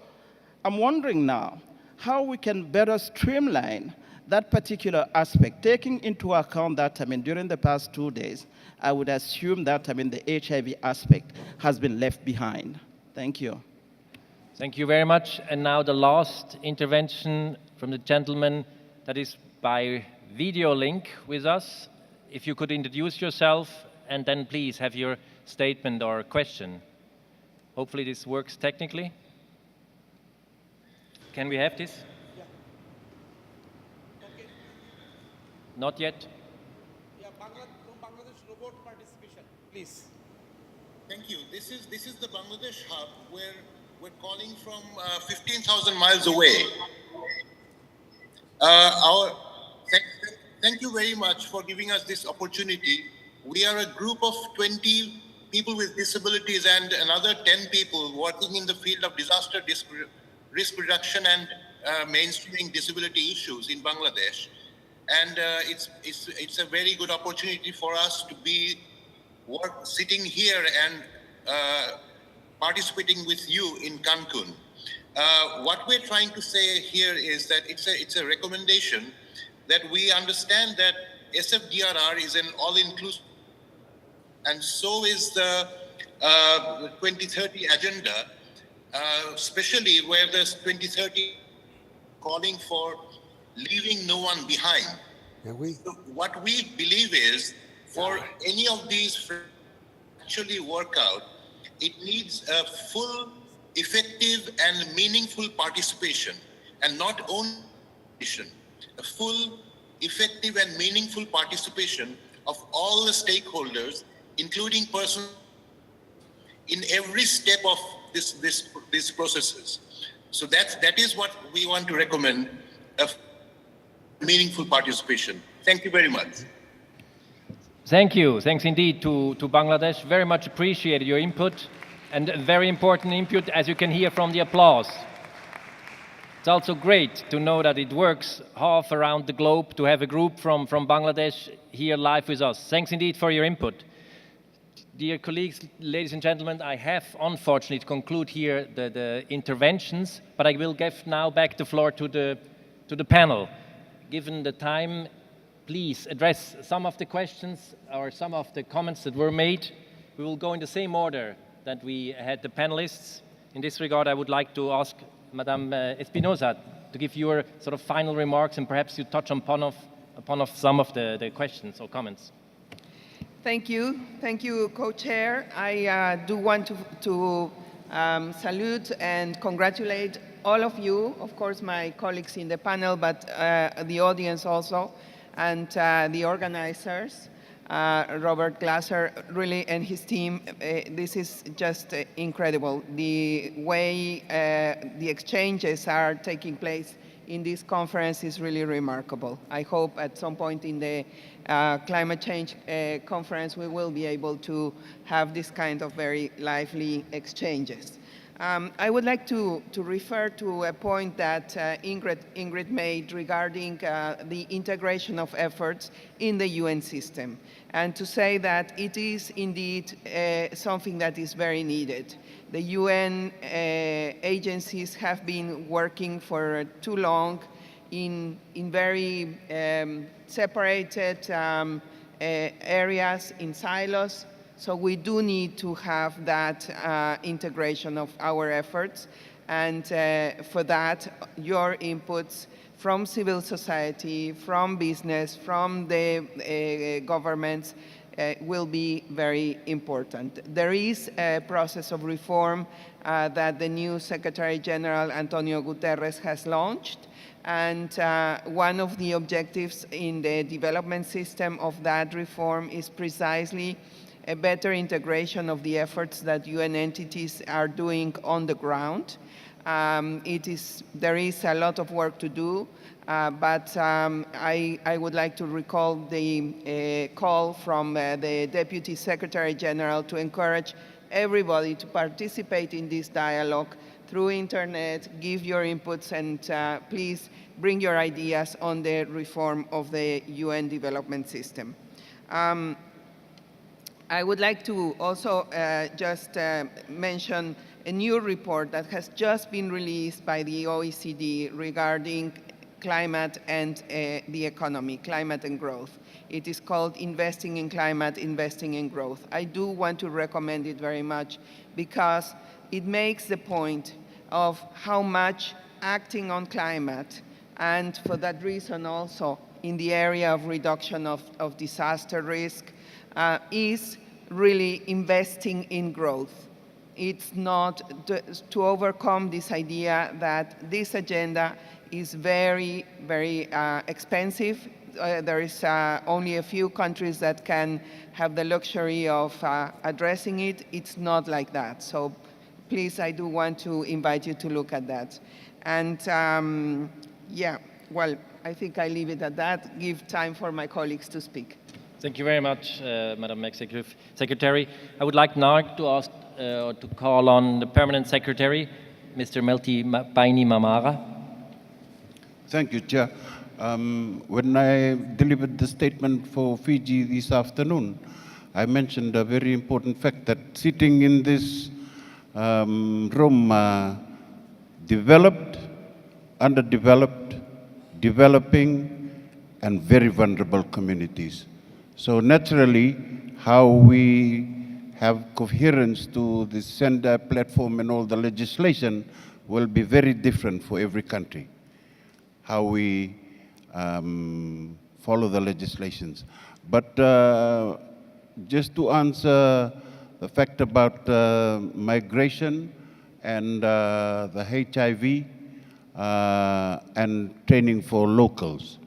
I'm wondering now how we can better streamline that particular aspect, taking into account that, during the past 2 days, I would assume that, the HIV aspect has been left behind. Thank you. Thank you very much. And now the last intervention from the gentleman that is by video link with us. If you could introduce yourself and then please have your statement or question. Hopefully this works technically. Can we have this? Yeah. Okay. Not yet? Yeah, from Bangladesh robot participation, please. Thank you. This is the Bangladesh hub where we're calling from 15,000 miles away. Thank you very much for giving us this opportunity. We are a group of 20 people with disabilities and another 10 people working in the field of disaster risk reduction and mainstreaming disability issues in Bangladesh. And it's a very good opportunity for us to be sitting here and participating with you in Cancun. What we're trying to say here is that it's a recommendation that we understand that SFDRR is an all-inclusive, and so is the 2030 agenda, especially where the 2030 calling for leaving no one behind. So what we believe is, for any of these actually work out, it needs a full, effective, and meaningful participation, and not only participation, a full, effective, and meaningful participation of all the stakeholders, including persons in every step of these processes. So that is what we want to recommend, a meaningful participation. Thank you very much. Thank you. Thanks indeed to Bangladesh. Very much appreciated your input, and a very important input, as you can hear from the applause. It's also great to know that it works half around the globe to have a group from Bangladesh here live with us. Thanks indeed for your input. Dear colleagues, ladies and gentlemen, I have unfortunately to conclude here the interventions, but I will give now back the floor to the panel. Given the time, please address some of the questions or some of the comments that were made. We will go in the same order that we had the panelists. In this regard, I would like to ask Madame Espinosa to give your sort of final remarks, and perhaps you touch upon some of the questions or comments. Thank you, Co-Chair. I do want to salute and congratulate all of you, of course, my colleagues in the panel, but the audience also, and the organizers, Robert Glasser, really, and his team. This is just incredible. The way the exchanges are taking place in this conference is really remarkable. I hope at some point in the climate change conference we will be able to have this kind of very lively exchanges. I would like to refer to a point that Ingrid made regarding the integration of efforts in the UN system, and to say that it is indeed something that is very needed. The UN agencies have been working for too long in very separated areas, in silos. So we do need to have that integration of our efforts. And for that, your inputs from civil society, from business, from the governments will be very important. There is a process of reform that the new Secretary General, Antonio Guterres, has launched. And one of the objectives in the development system of that reform is precisely a better integration of the efforts that UN entities are doing on the ground. There is a lot of work to do, but I would like to recall the call from the Deputy Secretary General to encourage everybody to participate in this dialogue through internet, give your inputs, and please bring your ideas on the reform of the UN development system. I would like to also just mention a new report that has just been released by the OECD regarding climate and the economy, climate and growth. It is called Investing in Climate, Investing in Growth. I do want to recommend it very much because it makes the point of how much acting on climate, and for that reason also in the area of reduction of disaster risk, is really investing in growth. It's not to overcome this idea that this agenda is very, very expensive. There is only a few countries that can have the luxury of addressing it. It's not like that. So please, I do want to invite you to look at that. And yeah, well, I think I leave it at that. Give time for my colleagues to speak. Thank you very much, Madam Executive Secretary. I would like now to ask to call on the Permanent Secretary, Mr. Melty Paini Mamara. Thank you, Chair. When I delivered the statement for Fiji this afternoon, I mentioned a very important fact that sitting in this room, developed, underdeveloped, developing, and very vulnerable communities. So naturally, how we have coherence to the Sendai platform and all the legislation will be very different for every country, how we follow the legislations. But just to answer the fact about migration and the HIV and training for locals.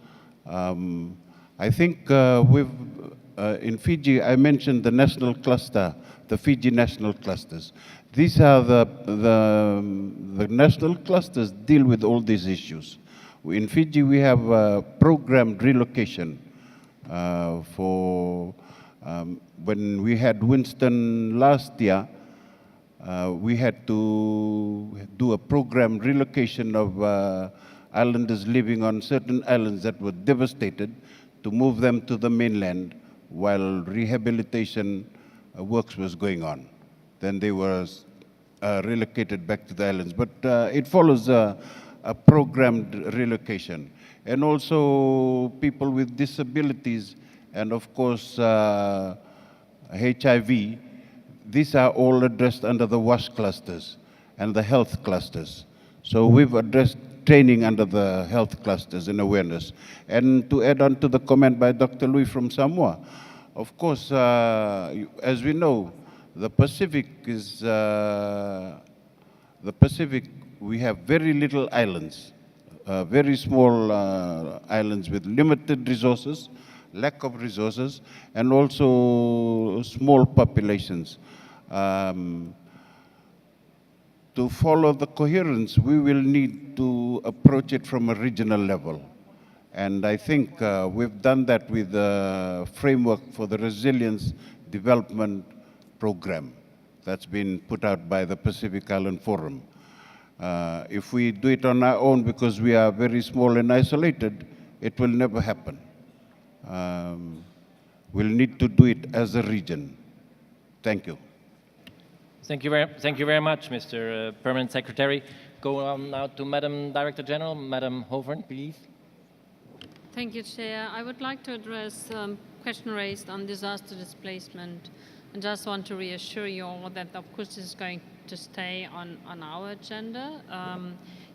I think in Fiji, I mentioned the national cluster, the Fiji national clusters. These are the national clusters deal with all these issues. In Fiji, we have programmed relocation for when we had Winston last year, we had to do a programmed relocation of islanders living on certain islands that were devastated to move them to the mainland while rehabilitation works was going on. Then they were relocated back to the islands. But it follows a programmed relocation. And also people with disabilities and of course HIV, these are all addressed under the WASH clusters and the health clusters. So we've addressed training under the health clusters and awareness. And to add on to the comment by Dr. Louis from Samoa, of course, as we know, the Pacific is, we have very little islands, very small islands with limited resources, lack of resources, and also small populations. To follow the coherence, we will need to approach it from a regional level. And I think we've done that with the framework for the resilience development program. that's been put out by the Pacific Island Forum. If we do it on our own because we are very small and isolated, it will never happen. We'll need to do it as a region. Thank you. Thank you very much, Mr. Permanent Secretary. Go on now to Madam Director General, Madam Hovern, please. Thank you, Chair. I would like to address question raised on disaster displacement, and just want to reassure you all that, of course, this is going to stay on our agenda.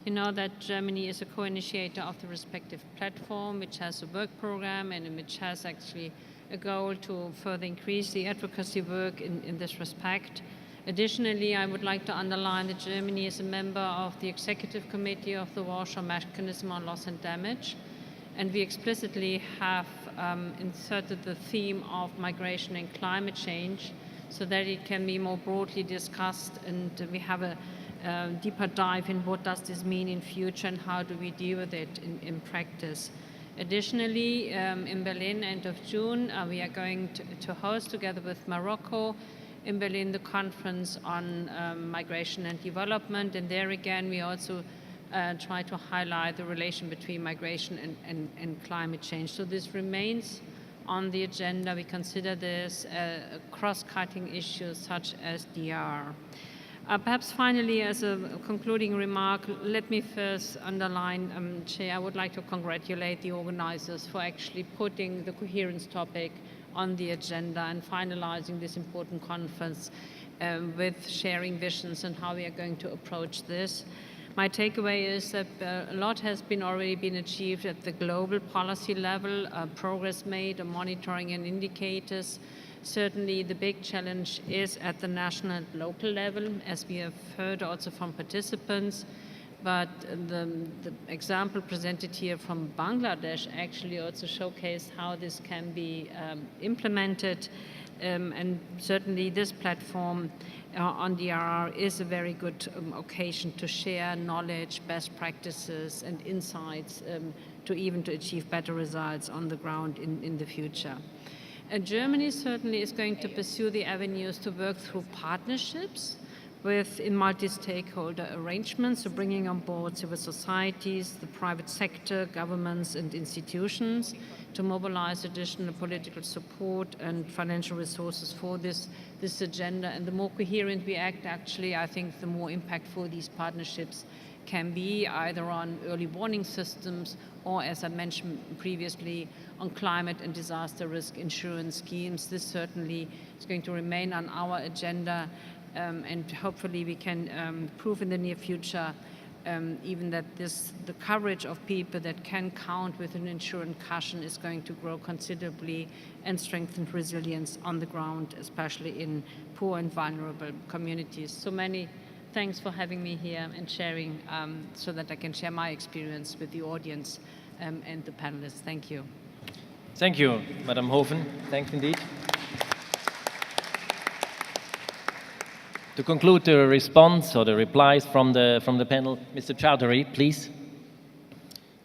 You know that Germany is a co-initiator of the respective platform, which has a work program and which has actually a goal to further increase the advocacy work in this respect. Additionally, I would like to underline that Germany is a member of the Executive Committee of the Warsaw Mechanism on Loss and Damage, and we explicitly have inserted the theme of migration and climate change so that it can be more broadly discussed, and we have a deeper dive in what does this mean in future and how do we deal with it in practice. Additionally, in Berlin, end of June, we are going to host, together with Morocco, in Berlin, the conference on migration and development. And there again, we also try to highlight the relation between migration and climate change. So this remains on the agenda. We consider this a cross-cutting issue such as DR. Perhaps finally, as a concluding remark, let me first underline, Chair, I would like to congratulate the organizers for actually putting the coherence topic on the agenda and finalizing this important conference with sharing visions and how we are going to approach this. My takeaway is that a lot has already been achieved at the global policy level, progress made on monitoring and indicators. Certainly the big challenge is at the national and local level, as we have heard also from participants. But the example presented here from Bangladesh actually also showcased how this can be implemented. And certainly this platform on DRR is a very good occasion to share knowledge, best practices, and insights to achieve better results on the ground in the future. And Germany certainly is going to pursue the avenues to work through partnerships in multi-stakeholder arrangements, so bringing on board civil societies, the private sector, governments, and institutions to mobilize additional political support and financial resources for this agenda. And the more coherent we act, actually, I think the more impactful these partnerships can be, either on early warning systems or, as I mentioned previously, on climate and disaster risk insurance schemes. This certainly is going to remain on our agenda. And hopefully we can prove in the near future even that the coverage of people that can count with an insurance cushion is going to grow considerably and strengthen resilience on the ground, especially in poor and vulnerable communities. So many thanks for having me here and sharing so that I can share my experience with the audience and the panelists. Thank you. Thank you, Madam Hoven. Thanks indeed. To conclude the response or the replies from the panel, Mr. Chowdhury, please.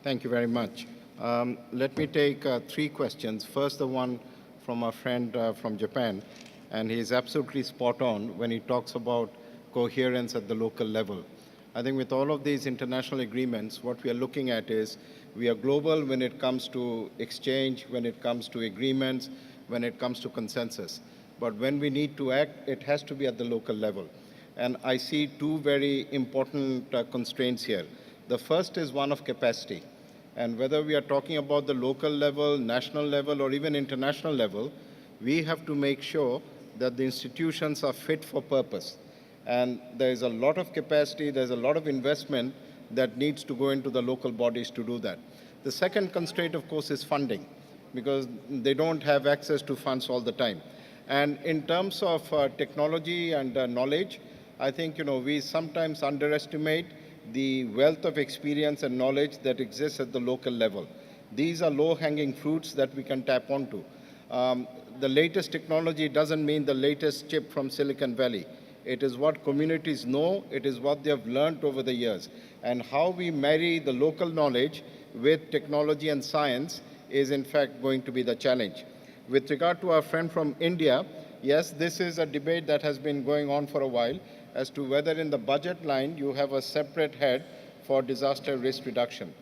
Thank you very much. Let me take 3 questions. First, the one from our friend from Japan, and he's absolutely spot on when he talks about coherence at the local level. I think with all of these international agreements, what we are looking at is we are global when it comes to exchange, when it comes to agreements, when it comes to consensus. But when we need to act, it has to be at the local level. And I see 2 very important constraints here. The first is one of capacity. And whether we are talking about the local level, national level, or even international level, we have to make sure that the institutions are fit for purpose. And there is a lot of capacity, there's a lot of investment that needs to go into the local bodies to do that. The second constraint, of course, is funding, because they don't have access to funds all the time. And in terms of technology and knowledge, I think we sometimes underestimate the wealth of experience and knowledge that exists at the local level. These are low-hanging fruits that we can tap onto. The latest technology doesn't mean the latest chip from Silicon Valley. It is what communities know, it is what they have learned over the years. And how we marry the local knowledge with technology and science is in fact going to be the challenge. With regard to our friend from India, yes, this is a debate that has been going on for a while as to whether in the budget line you have a separate head for disaster risk reduction.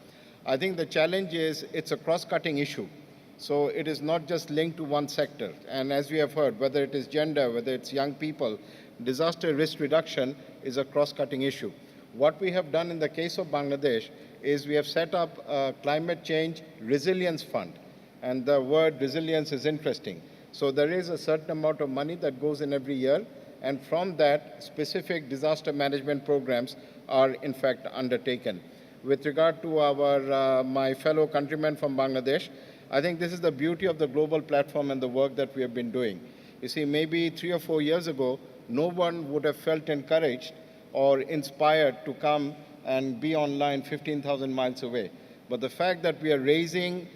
I think the challenge is it's a cross-cutting issue. So it is not just linked to one sector. And as we have heard, whether it is gender, whether it's young people, disaster risk reduction is a cross-cutting issue. What we have done in the case of Bangladesh is we have set up a climate change resilience fund. And the word resilience is interesting. So there is a certain amount of money that goes in every year. And from that, specific disaster management programs are in fact undertaken. With regard to my fellow countrymen from Bangladesh, I think this is the beauty of the global platform and the work that we have been doing. You see, maybe 3 or 4 years ago, no one would have felt encouraged or inspired to come and be online 15,000 miles away. But the fact that we are raising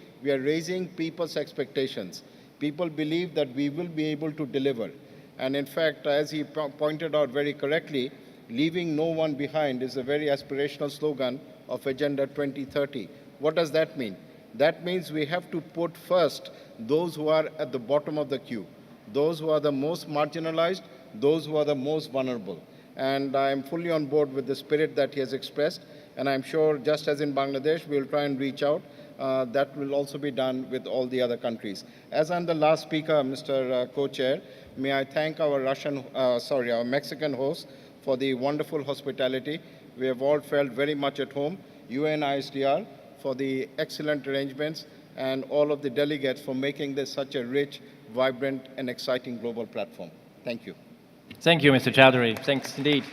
people's expectations. People believe that we will be able to deliver. And in fact, as he pointed out very correctly, leaving no one behind is a very aspirational slogan of Agenda 2030. What does that mean? That means we have to put first those who are at the bottom of the queue, those who are the most marginalized, those who are the most vulnerable. And I am fully on board with the spirit that he has expressed. And I'm sure, just as in Bangladesh, we'll try and reach out. That will also be done with all the other countries. As I'm the last speaker, Mr. Co-Chair, may I thank our Mexican host for the wonderful hospitality. We have all felt very much at home. UNISDR for the excellent arrangements, and all of the delegates for making this such a rich, vibrant, and exciting global platform. Thank you. Thank you, Mr. Chowdhury. Thanks indeed.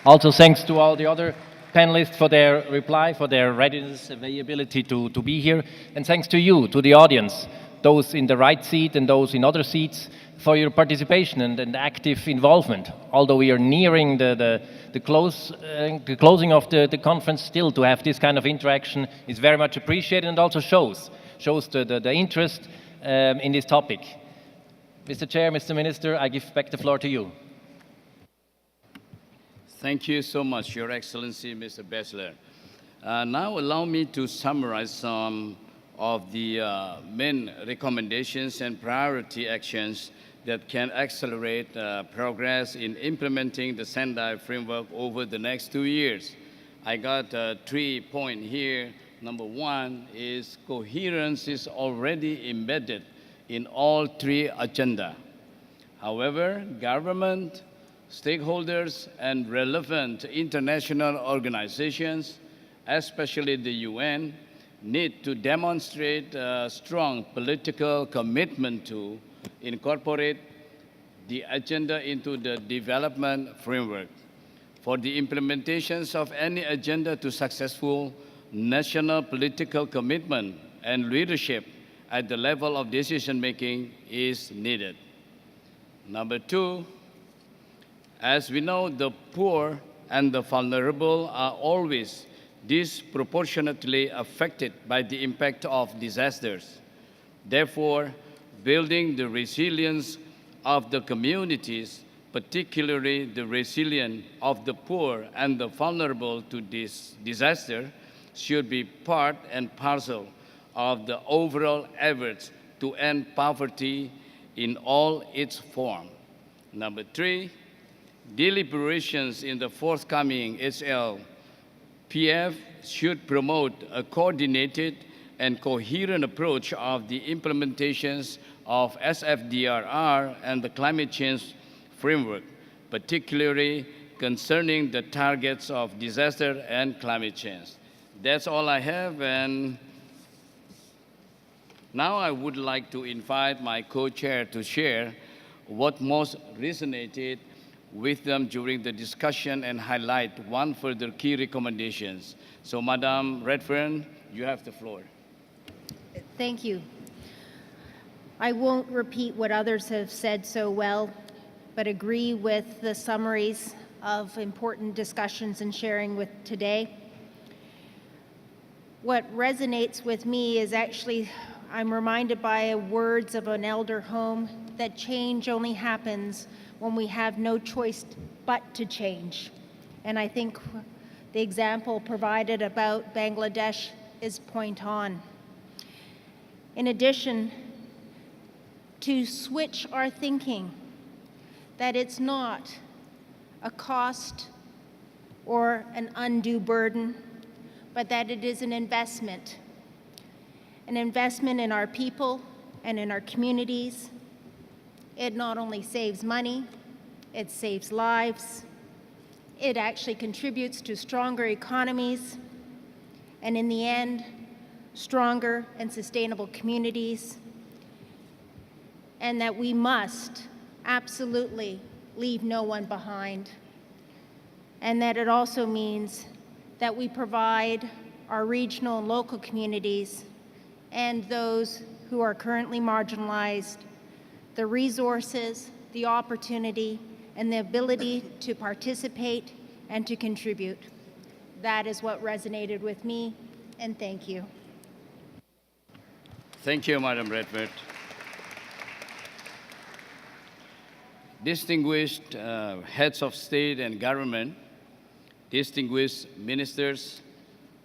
Also, thanks to all the other panelists for their reply, for their readiness, availability to be here. And thanks to you, to the audience, those in the right seat and those in other seats, for your participation and active involvement. Although we are nearing the closing of the conference, still to have this kind of interaction is very much appreciated and also shows the interest in this topic. Mr. Chair, Mr. Minister, I give back the floor to you. Thank you so much, Your Excellency, Mr. Bachelor. Now allow me to summarize some of the main recommendations and priority actions that can accelerate progress in implementing the Sendai Framework over the next 2 years. I got 3 points here. Number 1 is coherence is already embedded in all 3 agendas. However, government, stakeholders, and relevant international organizations, especially the UN, need to demonstrate a strong political commitment to incorporate the agenda into the development framework. For the implementations of any agenda to successful, national political commitment and leadership at the level of decision-making is needed. Number 2, as we know, the poor and the vulnerable are always disproportionately affected by the impact of disasters. Therefore, building the resilience of the communities, particularly the resilience of the poor and the vulnerable to this disaster, should be part and parcel of the overall efforts to end poverty in all its forms. Number 3, deliberations in the forthcoming HLPF should promote a coordinated and coherent approach of the implementations of SFDRR and the climate change framework, particularly concerning the targets of disaster and climate change. That's all I have, and now I would like to invite my co-chair to share what most resonated with them during the discussion and highlight one further key recommendations. So, Madam Redfern, you have the floor. Thank you. I won't repeat what others have said so well, but agree with the summaries of important discussions and sharing with today. What resonates with me is actually, I'm reminded by words of an elder home that change only happens when we have no choice but to change. And I think the example provided about Bangladesh is point on. In addition, to switch our thinking, that it's not a cost or an undue burden, but that it is an investment in our people and in our communities. It not only saves money, it saves lives, it actually contributes to stronger economies, and in the end, stronger and sustainable communities, and that we must absolutely leave no one behind. And that it also means that we provide our regional and local communities and those who are currently marginalized the resources, the opportunity, and the ability to participate and to contribute. That is what resonated with me, and thank you. Thank you, Madam Redford. Distinguished heads of state and government, distinguished ministers,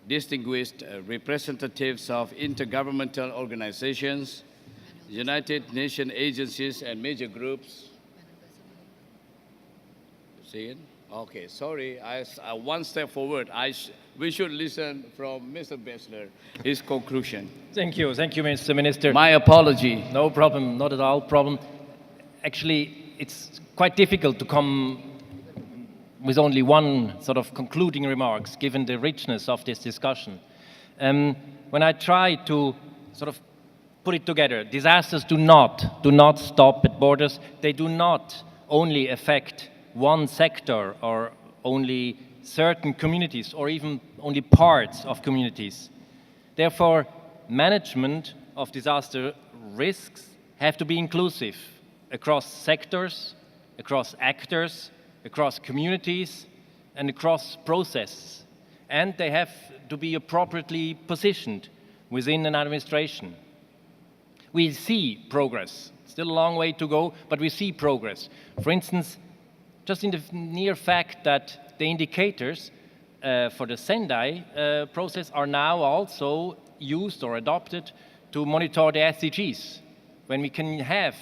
distinguished representatives of intergovernmental organizations, United Nations agencies and major groups. See it? Okay, sorry, one step forward. We should listen from Mr. Bessler, his conclusion. Thank you, Mr. Minister. My apology. No problem, not at all problem. Actually, it's quite difficult to come with only one sort of concluding remarks, given the richness of this discussion. When I try to sort of put it together, disasters do not stop at borders. They do not only affect one sector or only certain communities or even only parts of communities. Therefore, management of disaster risks have to be inclusive across sectors, across actors, across communities, and across processes. And they have to be appropriately positioned within an administration. We see progress. Still a long way to go, but we see progress. For instance, just in the near fact that the indicators for the Sendai process are now also used or adopted to monitor the SDGs. When we can have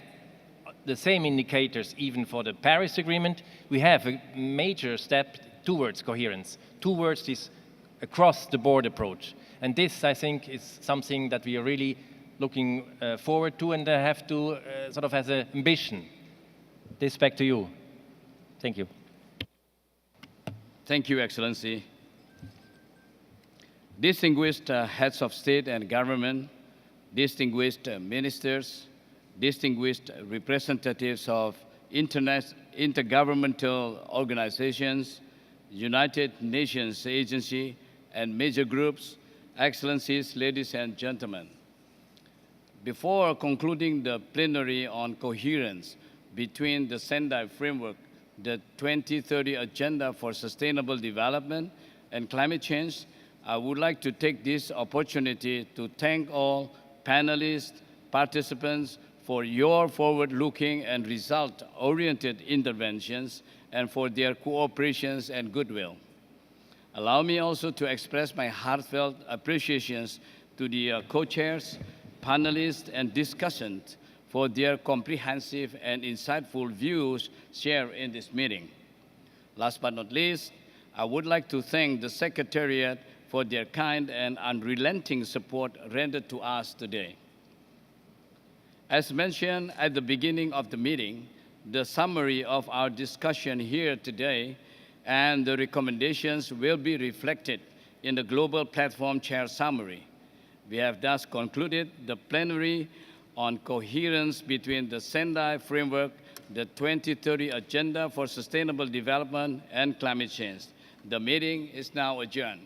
the same indicators even for the Paris Agreement, we have a major step towards coherence, towards this across-the-board approach. And this, I think, is something that we are really looking forward to and have to sort of as an ambition. This back to you. Thank you. Thank you, Excellency. Distinguished heads of state and government, distinguished ministers, distinguished representatives of intergovernmental organizations, United Nations agency, and major groups, Excellencies, ladies and gentlemen. Before concluding the plenary on coherence between the Sendai Framework, the 2030 Agenda for Sustainable Development and Climate Change, I would like to take this opportunity to thank all panelists, participants for your forward-looking and result-oriented interventions and for their cooperations and goodwill. Allow me also to express my heartfelt appreciations to the co-chairs, panelists, and discussants for their comprehensive and insightful views shared in this meeting. Last but not least, I would like to thank the Secretariat for their kind and unrelenting support rendered to us today. As mentioned at the beginning of the meeting, the summary of our discussion here today and the recommendations will be reflected in the Global Platform Chair Summary. We have thus concluded the plenary on coherence between the Sendai Framework, the 2030 Agenda for Sustainable Development and Climate Change. The meeting is now adjourned.